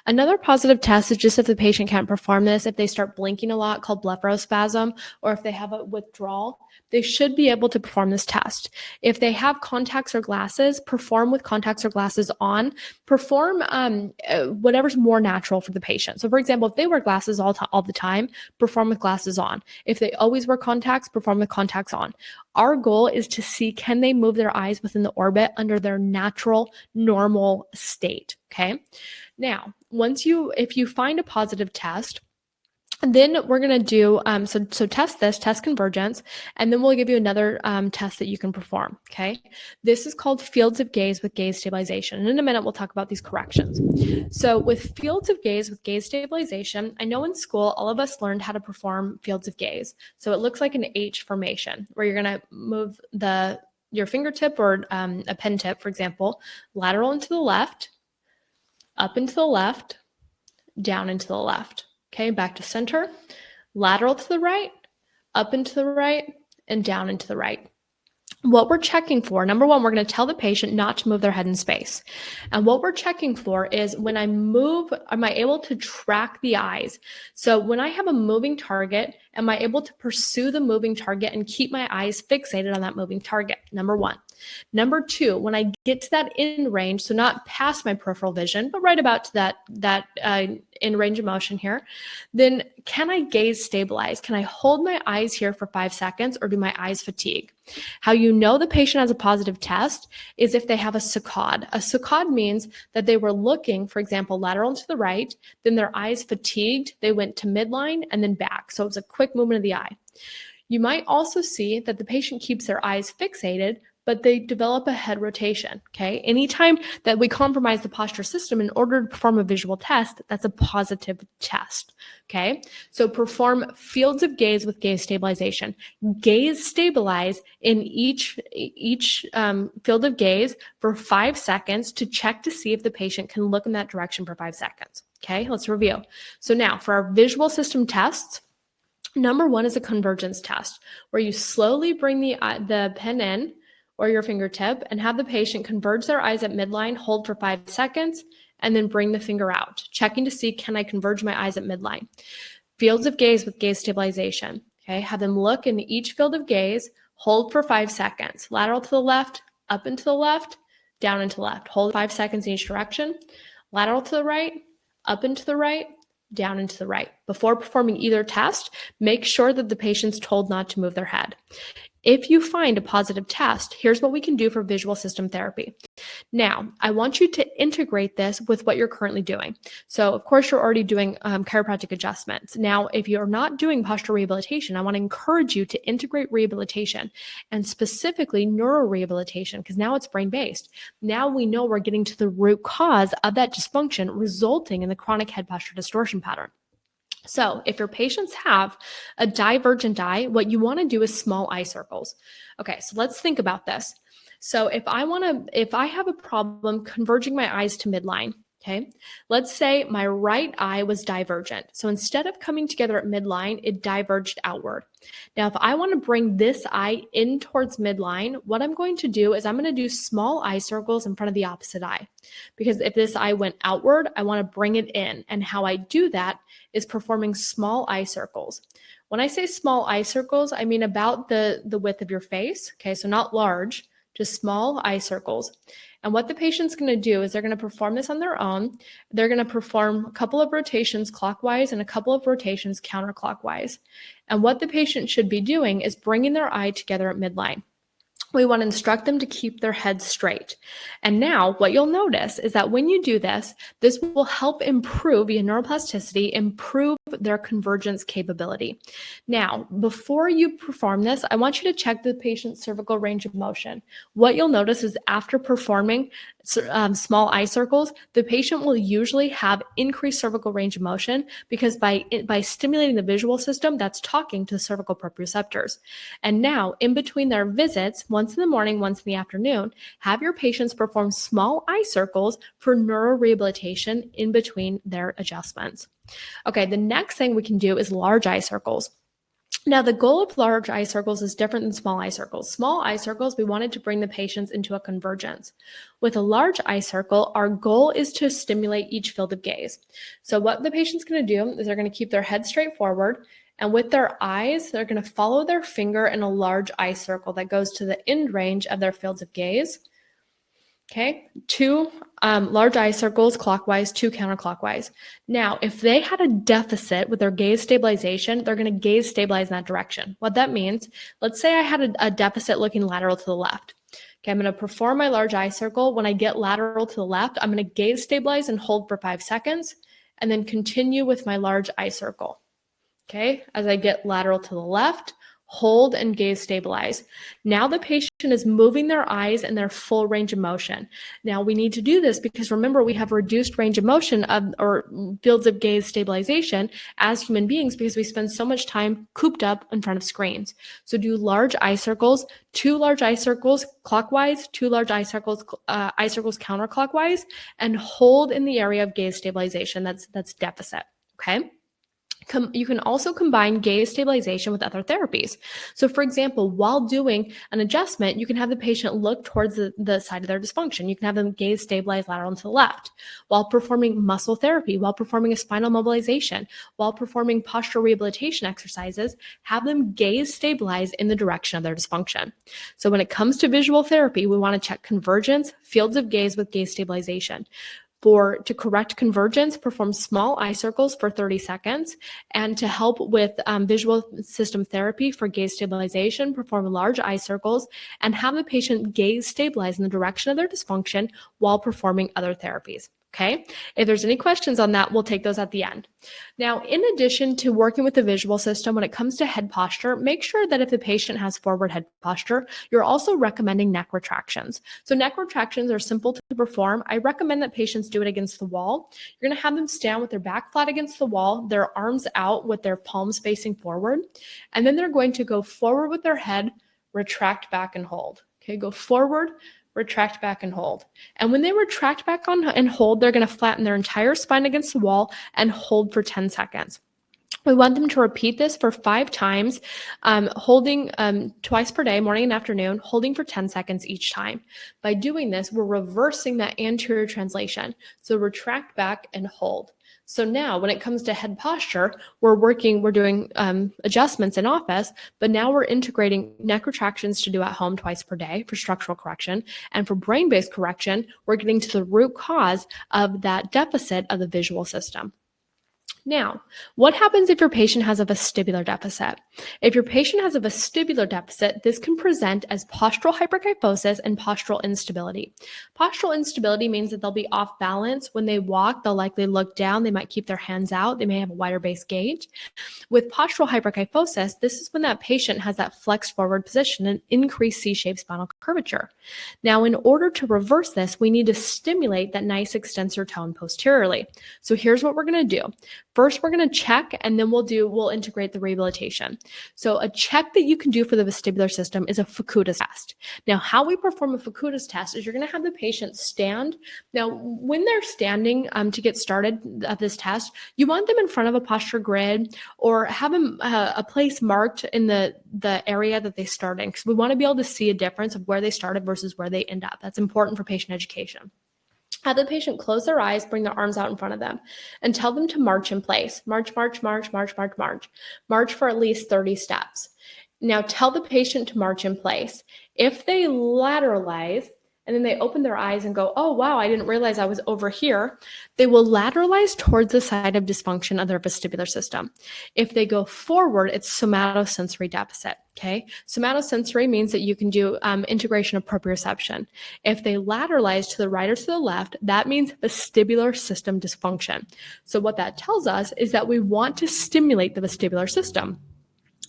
Another positive test is just if the patient can't perform this, if they start blinking a lot, called blepharospasm, or if they have a withdrawal, they should be able to perform this test. If they have contacts or glasses, perform with contacts or glasses on. Perform whatever's more natural for the patient. So for example, if they wear glasses all the time, perform with glasses on. If they always wear contacts, perform with contacts on. Our goal is to see, can they move their eyes within the orbit under their natural, normal state, okay? Now, if you find a positive test, then we're going to do, so test this, test convergence, and then we'll give you another test that you can perform, okay? This is called fields of gaze with gaze stabilization. And in a minute, we'll talk about these corrections. So with fields of gaze with gaze stabilization, I know in school, all of us learned how to perform fields of gaze. So it looks like an H formation, where you're going to move your fingertip or a pen tip, for example, lateral into the left, up into the left, down into the left. Okay, back to center, lateral to the right, up into the right, and down into the right. What we're checking for, number one, we're going to tell the patient not to move their head in space. And what we're checking for is when I move, am I able to track the eyes? So when I have a moving target, am I able to pursue the moving target and keep my eyes fixated on that moving target? Number one. Number two, when I get to that in range, so not past my peripheral vision, but right about to that in range of motion here, then can I gaze stabilize? Can I hold my eyes here for 5 seconds, or do my eyes fatigue? How you know the patient has a positive test is if they have a saccade. A saccade means that they were looking, for example, lateral to the right, then their eyes fatigued, they went to midline and then back. So it's a quick movement of the eye. You might also see that the patient keeps their eyes fixated, but they develop a head rotation, okay? Anytime that we compromise the posture system in order to perform a visual test, that's a positive test, okay? So perform fields of gaze with gaze stabilization. Gaze stabilize in each field of gaze for 5 seconds to check to see if the patient can look in that direction for 5 seconds, okay? Let's review. So now for our visual system tests, number one is a convergence test, where you slowly bring the pen in, or your fingertip, and have the patient converge their eyes at midline, hold for 5 seconds, and then bring the finger out, checking to see, can I converge my eyes at midline? Fields of gaze with gaze stabilization, okay? Have them look in each field of gaze, hold for 5 seconds, lateral to the left, up into the left, down into the left. Hold 5 seconds in each direction, lateral to the right, up into the right, down into the right. Before performing either test, make sure that the patient's told not to move their head. If you find a positive test, here's what we can do for visual system therapy. Now, I want you to integrate this with what you're currently doing. So, of course, you're already doing chiropractic adjustments. Now, if you're not doing postural rehabilitation, I want to encourage you to integrate rehabilitation, and specifically neurorehabilitation, because now it's brain-based. Now we know we're getting to the root cause of that dysfunction resulting in the chronic head posture distortion pattern. So if your patients have a divergent eye, what you want to do is small eye circles. Okay, so let's think about this. So if I have a problem converging my eyes to midline, okay, let's say my right eye was divergent. So instead of coming together at midline, it diverged outward. Now, if I want to bring this eye in towards midline, what I'm going to do is I'm going to do small eye circles in front of the opposite eye. Because if this eye went outward, I want to bring it in. And how I do that is performing small eye circles. When I say small eye circles, I mean about the width of your face. Okay, so not large, just small eye circles. And what the patient's going to do is they're going to perform this on their own. They're going to perform a couple of rotations clockwise and a couple of rotations counterclockwise. And what the patient should be doing is bringing their eye together at midline. We want to instruct them to keep their head straight. And now what you'll notice is that when you do this, this will help improve via neuroplasticity, improve their convergence capability. Now, before you perform this, I want you to check the patient's cervical range of motion. What you'll notice is after performing small eye circles, the patient will usually have increased cervical range of motion because by stimulating the visual system, that's talking to the cervical proprioceptors. And now, in between their visits, once in the morning, once in the afternoon, have your patients perform small eye circles for neurorehabilitation in between their adjustments. Okay, the next thing we can do is large eye circles. Now, the goal of large eye circles is different than small eye circles. Small eye circles, we wanted to bring the patients into a convergence. With a large eye circle, our goal is to stimulate each field of gaze. So what the patient's going to do is they're going to keep their head straight forward, and with their eyes, they're going to follow their finger in a large eye circle that goes to the end range of their fields of gaze. Okay, 2 large eye circles clockwise, 2 counterclockwise. Now, if they had a deficit with their gaze stabilization, they're going to gaze stabilize in that direction. What that means, let's say I had a deficit looking lateral to the left. Okay, I'm going to perform my large eye circle. When I get lateral to the left, I'm going to gaze stabilize and hold for 5 seconds, and then continue with my large eye circle. Okay, as I get lateral to the left, hold and gaze stabilize. Now the patient is moving their eyes in their full range of motion. Now we need to do this because remember we have reduced range of motion or fields of gaze stabilization as human beings because we spend so much time cooped up in front of screens. So do large eye circles, 2 large eye circles clockwise, 2 large eye circles counterclockwise, and hold in the area of gaze stabilization. That's deficit. Okay. You can also combine gaze stabilization with other therapies. So for example, while doing an adjustment, you can have the patient look towards the side of their dysfunction. You can have them gaze stabilize lateral to the left. While performing muscle therapy, while performing a spinal mobilization, while performing postural rehabilitation exercises, have them gaze stabilize in the direction of their dysfunction. So when it comes to visual therapy, we want to check convergence, fields of gaze with gaze stabilization. To correct convergence, perform small eye circles for 30 seconds. And to help with visual system therapy for gaze stabilization, perform large eye circles and have the patient gaze stabilize in the direction of their dysfunction while performing other therapies. Okay, if there's any questions on that, we'll take those at the end. Now, in addition to working with the visual system, when it comes to head posture, make sure that if the patient has forward head posture, you're also recommending neck retractions. So neck retractions are simple to perform. I recommend that patients do it against the wall. You're going to have them stand with their back flat against the wall, their arms out with their palms facing forward, and then they're going to go forward with their head, retract back and hold. Okay, go forward, retract back and hold. And when they retract back on and hold, they're going to flatten their entire spine against the wall and hold for 10 seconds. We want them to repeat this for 5 times, holding twice per day, morning and afternoon, holding for 10 seconds each time. By doing this, we're reversing that anterior translation. So retract back and hold. So now when it comes to head posture, we're doing adjustments in office, but now we're integrating neck retractions to do at home twice per day for structural correction. And for brain-based correction, we're getting to the root cause of that deficit of the visual system. Now, what happens if your patient has a vestibular deficit? If your patient has a vestibular deficit, this can present as postural hyperkyphosis and postural instability. Postural instability means that they'll be off balance. When they walk, they'll likely look down. They might keep their hands out. They may have a wider base gait. With postural hyperkyphosis, this is when that patient has that flexed forward position and increased C-shaped spinal curvature. Now, in order to reverse this, we need to stimulate that nice extensor tone posteriorly. So here's what we're going to do. First, we're going to check, and then we'll integrate the rehabilitation. So a check that you can do for the vestibular system is a Fukuda's test. Now, how we perform a Fukuda's test is you're going to have the patient stand. Now, when they're standing to get started at this test, you want them in front of a posture grid or have them a place marked in the area that they start in, because we want to be able to see a difference of where they started versus where they end up. That's important for patient education. Have the patient close their eyes, bring their arms out in front of them, and tell them to march in place. March, march, march, march, march, march. March for at least 30 steps. Now tell the patient to march in place. If they lateralize, and then they open their eyes and go, oh, wow, I didn't realize I was over here, they will lateralize towards the side of dysfunction of their vestibular system. If they go forward, it's somatosensory deficit, okay? Somatosensory means that you can do integration of proprioception. If they lateralize to the right or to the left, that means vestibular system dysfunction. So what that tells us is that we want to stimulate the vestibular system.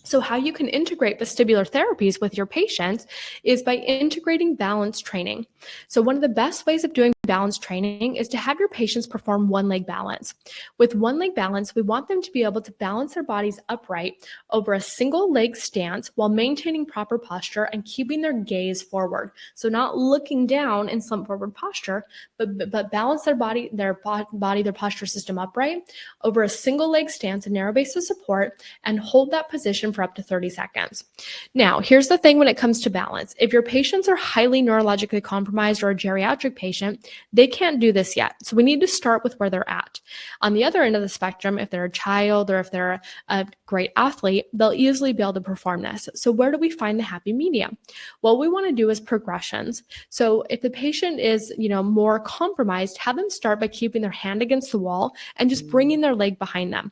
So how you can integrate vestibular therapies with your patients is by integrating balance training. So one of the best ways of doing balance training is to have your patients perform one leg balance. With one leg balance, we want them to be able to balance their bodies upright over a single leg stance while maintaining proper posture and keeping their gaze forward. So not looking down in slump forward posture, but balance their posture system upright over a single leg stance, a narrow base of support, and hold that position for up to 30 seconds. Now, here's the thing when it comes to balance. If your patients are highly neurologically compromised or a geriatric patient, they can't do this yet. So we need to start with where they're at. On the other end of the spectrum, if they're a child or if they're a great athlete, they'll easily be able to perform this. So where do we find the happy medium? What we want to do is progressions. So if the patient is, more compromised, have them start by keeping their hand against the wall and just bringing their leg behind them.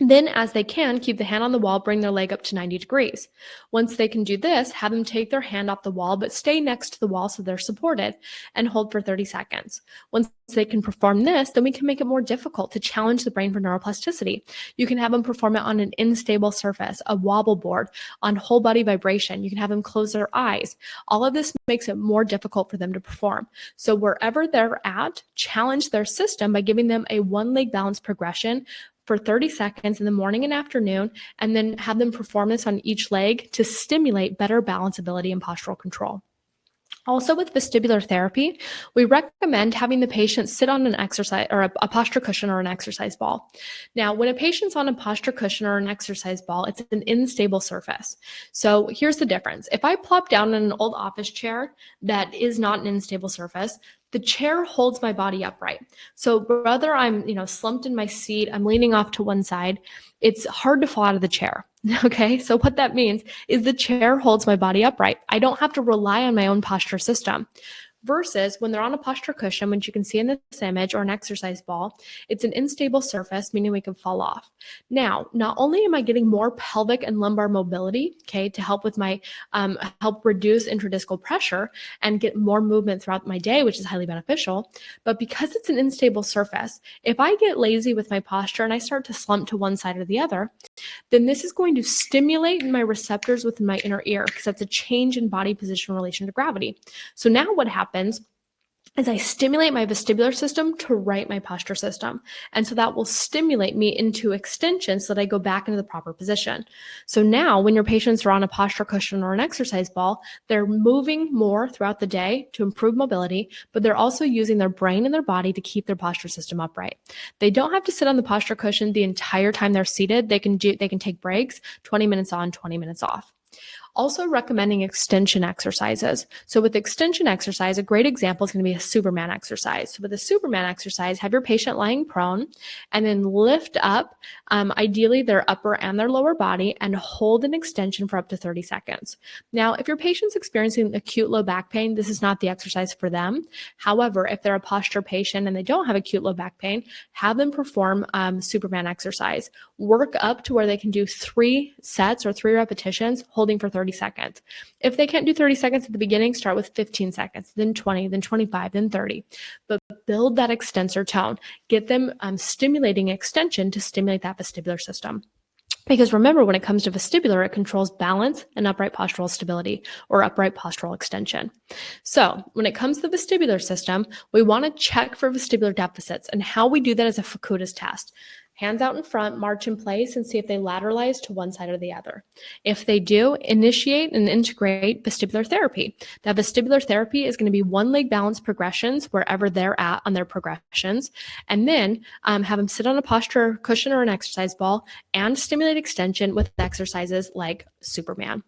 Then, as they can, keep the hand on the wall, bring their leg up to 90 degrees. Once they can do this, have them take their hand off the wall, but stay next to the wall so they're supported, and hold for 30 seconds. Once they can perform this, then we can make it more difficult to challenge the brain for neuroplasticity. You can have them perform it on an unstable surface, a wobble board, on whole body vibration. You can have them close their eyes. All of this makes it more difficult for them to perform. So wherever they're at, challenge their system by giving them a one leg balance progression for 30 seconds in the morning and afternoon, and then have them perform this on each leg to stimulate better balanceability and postural control. Also, with vestibular therapy, we recommend having the patient sit on an exercise or a posture cushion or an exercise ball. Now, when a patient's on a posture cushion or an exercise ball, it's an unstable surface. So here's the difference. If I plop down in an old office chair that is not an unstable surface, the chair holds my body upright. So whether I'm, slumped in my seat, I'm leaning off to one side, it's hard to fall out of the chair. Okay, so what that means is the chair holds my body upright. I don't have to rely on my own posture system. Versus when they're on a posture cushion, which you can see in this image, or an exercise ball, it's an unstable surface, meaning we can fall off. Now, not only am I getting more pelvic and lumbar mobility, okay, to help with my, help reduce intradiscal pressure and get more movement throughout my day, which is highly beneficial, but because it's an unstable surface, if I get lazy with my posture and I start to slump to one side or the other, then this is going to stimulate my receptors within my inner ear, because that's a change in body position in relation to gravity. So now what happens is I stimulate my vestibular system to right my posture system. And so that will stimulate me into extension so that I go back into the proper position. So now when your patients are on a posture cushion or an exercise ball, they're moving more throughout the day to improve mobility, but they're also using their brain and their body to keep their posture system upright. They don't have to sit on the posture cushion the entire time they're seated. They can take breaks, 20 minutes on, 20 minutes off. Also recommending extension exercises. So with extension exercise, a great example is going to be a Superman exercise. So with a Superman exercise, have your patient lying prone and then lift up, ideally their upper and their lower body, and hold an extension for up to 30 seconds. Now, if your patient's experiencing acute low back pain, this is not the exercise for them. However, if they're a posture patient and they don't have acute low back pain, have them perform Superman exercise. Work up to where they can do 3 sets or 3 repetitions, holding for 30 seconds. If they can't do 30 seconds at the beginning, start with 15 seconds, then 20, then 25, then 30. But build that extensor tone. Get them stimulating extension to stimulate that vestibular system. Because remember, when it comes to vestibular, it controls balance and upright postural stability, or upright postural extension. So when it comes to the vestibular system, we want to check for vestibular deficits, and how we do that is a Fukuda's test. Hands out in front, march in place, and see if they lateralize to one side or the other. If they do, initiate and integrate vestibular therapy. That vestibular therapy is going to be one leg balance progressions wherever they're at on their progressions, and then have them sit on a posture cushion or an exercise ball and stimulate extension with exercises like Superman.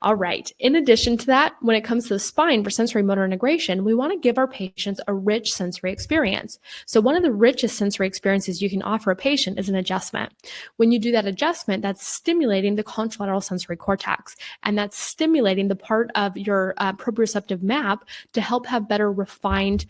All right. In addition to that, when it comes to the spine for sensorimotor integration, we want to give our patients a rich sensory experience. So one of the richest sensory experiences you can offer a patient is an adjustment. When you do that adjustment, that's stimulating the contralateral sensory cortex, and that's stimulating the part of your proprioceptive map to help have better refined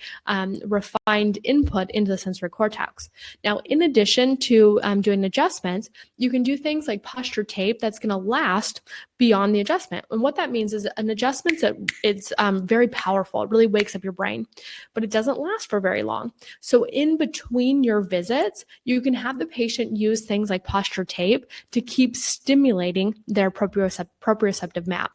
input into the sensory cortex. Now, in addition to doing adjustments, you can do things like posture tape that's going to last beyond the adjustment. And what that means is an adjustment that it's very powerful. It really wakes up your brain, but it doesn't last for very long. So in between your visits, you can have the patient use things like posture tape to keep stimulating their proprioceptive map.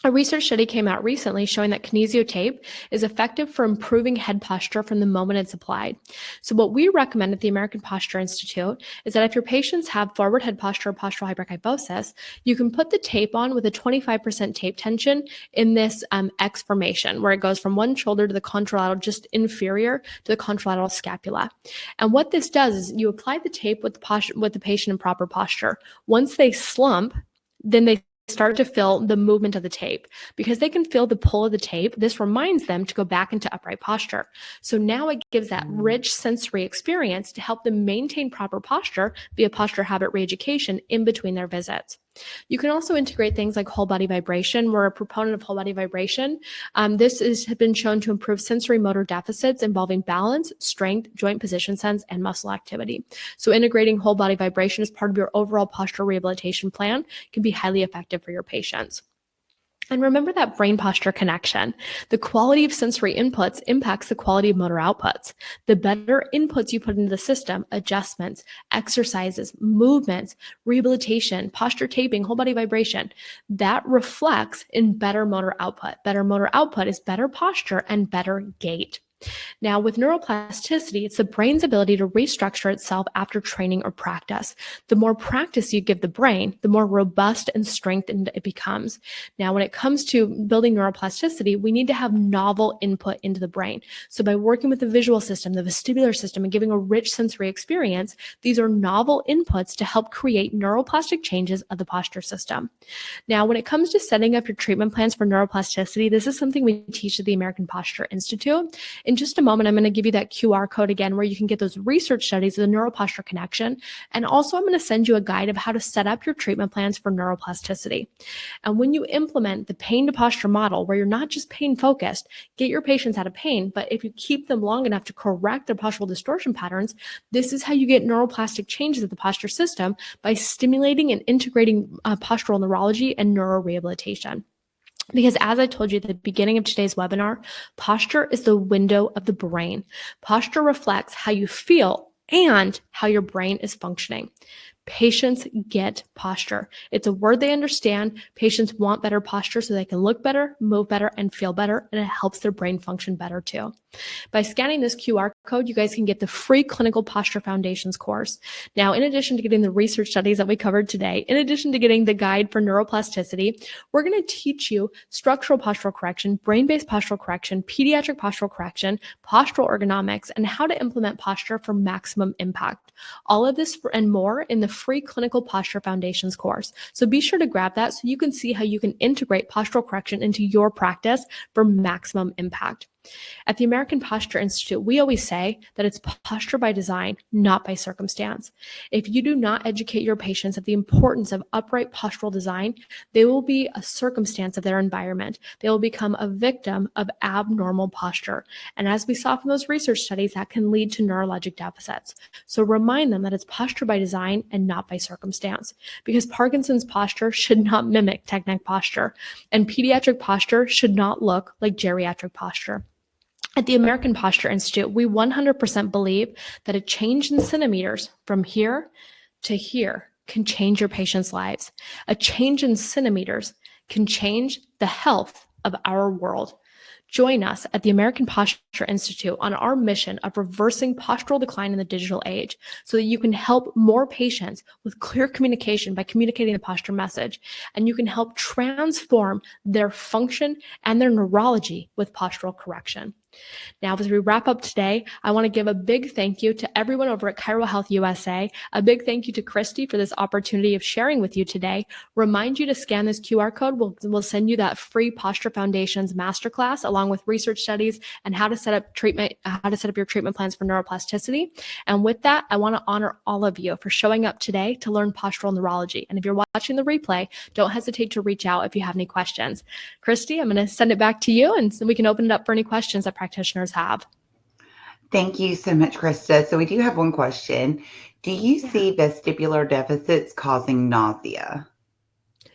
A research study came out recently showing that kinesio tape is effective for improving head posture from the moment it's applied. So what we recommend at the American Posture Institute is that if your patients have forward head posture or postural hyperkyphosis, you can put the tape on with a 25% tape tension in this X formation, where it goes from one shoulder to the contralateral, just inferior to the contralateral scapula. And what this does is you apply the tape with the patient in proper posture. Once they slump, then they start to feel the movement of the tape. Because they can feel the pull of the tape, this reminds them to go back into upright posture. So now it gives that rich sensory experience to help them maintain proper posture via posture habit reeducation in between their visits. You can also integrate things like whole body vibration. We're a proponent of whole body vibration. This has been shown to improve sensory motor deficits involving balance, strength, joint position sense, and muscle activity. So integrating whole body vibration as part of your overall postural rehabilitation plan can be highly effective for your patients. And remember that brain posture connection. The quality of sensory inputs impacts the quality of motor outputs. The better inputs you put into the system, adjustments, exercises, movements, rehabilitation, posture taping, whole body vibration, that reflects in better motor output. Better motor output is better posture and better gait. Now, with neuroplasticity, it's the brain's ability to restructure itself after training or practice. The more practice you give the brain, the more robust and strengthened it becomes. Now, when it comes to building neuroplasticity, we need to have novel input into the brain. So by working with the visual system, the vestibular system, and giving a rich sensory experience, these are novel inputs to help create neuroplastic changes of the posture system. Now, when it comes to setting up your treatment plans for neuroplasticity, this is something we teach at the American Posture Institute. In just a moment, I'm going to give you that QR code again where you can get those research studies of the neuroposture connection. And also, I'm going to send you a guide of how to set up your treatment plans for neuroplasticity. And when you implement the pain to posture model, where you're not just pain focused, get your patients out of pain, but if you keep them long enough to correct their postural distortion patterns, this is how you get neuroplastic changes of the posture system by stimulating and integrating postural neurology and neurorehabilitation. Because as I told you at the beginning of today's webinar, posture is the window of the brain. Posture reflects how you feel and how your brain is functioning. Patients get posture. It's a word they understand. Patients want better posture so they can look better, move better, and feel better, and it helps their brain function better too. By scanning this QR code, you guys can get the free Clinical Posture Foundations course. Now, in addition to getting the research studies that we covered today, in addition to getting the guide for neuroplasticity, we're going to teach you structural postural correction, brain-based postural correction, pediatric postural correction, postural ergonomics, and how to implement posture for maximum impact. All of this and more in the free Clinical Posture Foundations course. So be sure to grab that so you can see how you can integrate postural correction into your practice for maximum impact. At the American Posture Institute, we always say that it's posture by design, not by circumstance. If you do not educate your patients of the importance of upright postural design, they will be a circumstance of their environment. They will become a victim of abnormal posture. And as we saw from those research studies, that can lead to neurologic deficits. So remind them that it's posture by design and not by circumstance, because Parkinson's posture should not mimic technic posture, and pediatric posture should not look like geriatric posture. At the American Posture Institute, we 100% believe that a change in centimeters from here to here can change your patient's lives. A change in centimeters can change the health of our world. Join us at the American Posture Institute on our mission of reversing postural decline in the digital age so that you can help more patients with clear communication by communicating the posture message, and you can help transform their function and their neurology with postural correction. Now, as we wrap up today, I want to give a big thank you to everyone over at ChiroHealthUSA. A big thank you to Krista for this opportunity of sharing with you today. Remind you to scan this QR code. We'll send you that free Posture Foundations masterclass along with research studies and how to set up your treatment plans for neuroplasticity. And with that, I want to honor all of you for showing up today to learn postural neurology. And if you're watching the replay, don't hesitate to reach out if you have any questions. Krista, I'm going to send it back to you, and so we can open it up for any questions that practitioners have. Thank you so much, Krista. So we do have one question. Do you see vestibular deficits causing nausea?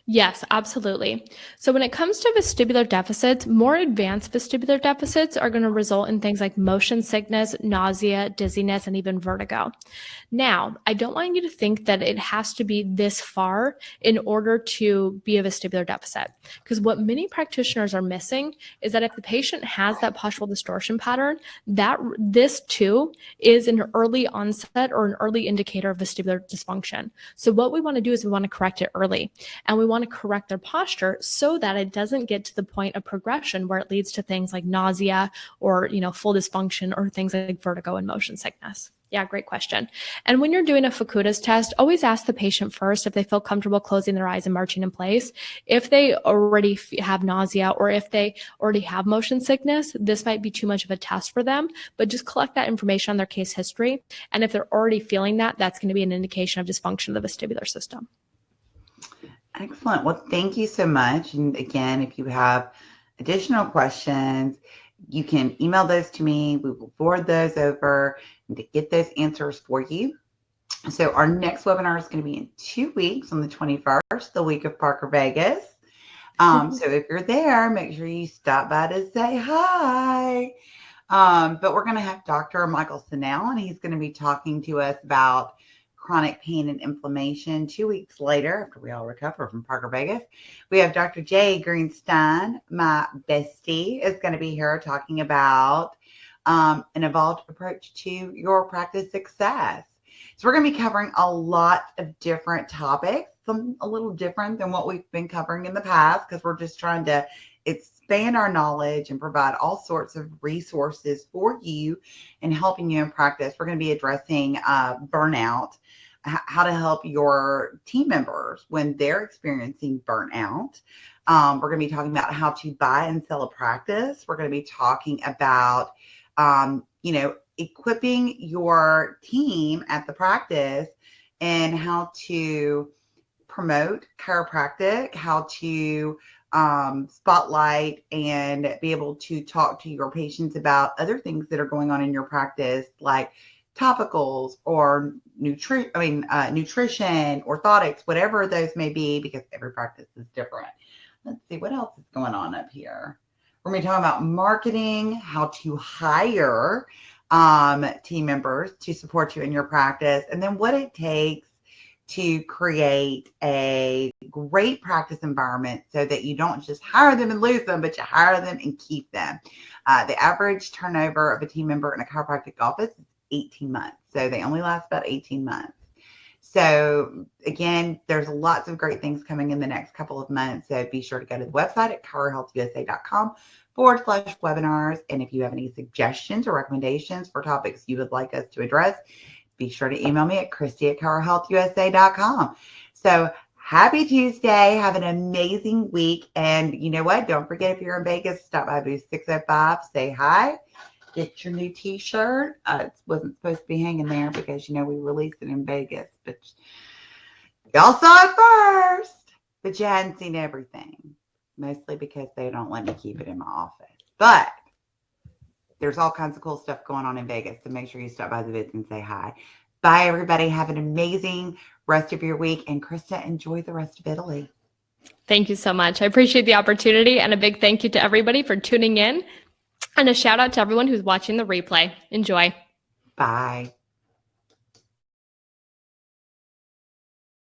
Yes, absolutely. So when it comes to vestibular deficits, more advanced vestibular deficits are going to result in things like motion sickness, nausea, dizziness, and even vertigo. Now, I don't want you to think that it has to be this far in order to be a vestibular deficit, because what many practitioners are missing is that if the patient has that postural distortion pattern, that this too is an early onset or an early indicator of vestibular dysfunction. So what we want to do is we want to correct it early, and we want to correct their posture so that it doesn't get to the point of progression where it leads to things like nausea or, full dysfunction or things like vertigo and motion sickness. Yeah, great question. And when you're doing a Fukuda's test, always ask the patient first if they feel comfortable closing their eyes and marching in place. If they already have nausea or if they already have motion sickness, this might be too much of a test for them, but just collect that information on their case history. And if they're already feeling that, that's going to be an indication of dysfunction of the vestibular system. Excellent. Well, thank you so much. And again, if you have additional questions, you can email those to me. We will forward those over and to get those answers for you. So our next webinar is going to be in 2 weeks on the 21st, the week of Parker Vegas. So if you're there, make sure you stop by to say hi. But we're going to have Dr. Michael Sinnell, and he's going to be talking to us about chronic pain and inflammation 2 weeks later after we all recover from Parker Vegas. We have Dr. Jay Greenstein, my bestie, is going to be here talking about an evolved approach to your practice success. So we're going to be covering a lot of different topics, some a little different than what we've been covering in the past, because we're just trying to expand our knowledge and provide all sorts of resources for you and helping you in practice. We're going to be addressing burnout, how to help your team members when they're experiencing burnout. We're going to be talking about how to buy and sell a practice. We're going to be talking about, equipping your team at the practice and how to promote chiropractic, how to spotlight and be able to talk to your patients about other things that are going on in your practice, like topicals or nutrition, orthotics, whatever those may be, because every practice is different. Let's see what else is going on up here. We're going to be talking about marketing, how to hire team members to support you in your practice, and then what it takes to create a great practice environment so that you don't just hire them and lose them, but you hire them and keep them. The average turnover of a team member in a chiropractic office is 18 months. So they only last about 18 months. So again, there's lots of great things coming in the next couple of months. So be sure to go to the website at ChiroHealthUSA.com/webinars. And if you have any suggestions or recommendations for topics you would like us to address, be sure to email me at Christy@ChiroHealthUSA.com. So happy Tuesday. Have an amazing week. And you know what? Don't forget, if you're in Vegas, stop by booth 605, say hi. Get your new t-shirt. It wasn't supposed to be hanging there because, we released it in Vegas, but y'all saw it first, but you hadn't seen everything, mostly because they don't let me keep it in my office. But there's all kinds of cool stuff going on in Vegas, so make sure you stop by the booth and say hi. Bye, everybody. Have an amazing rest of your week. And Krista, enjoy the rest of Italy. Thank you so much. I appreciate the opportunity, and a big thank you to everybody for tuning in. And a shout out to everyone who's watching the replay. Enjoy. Bye.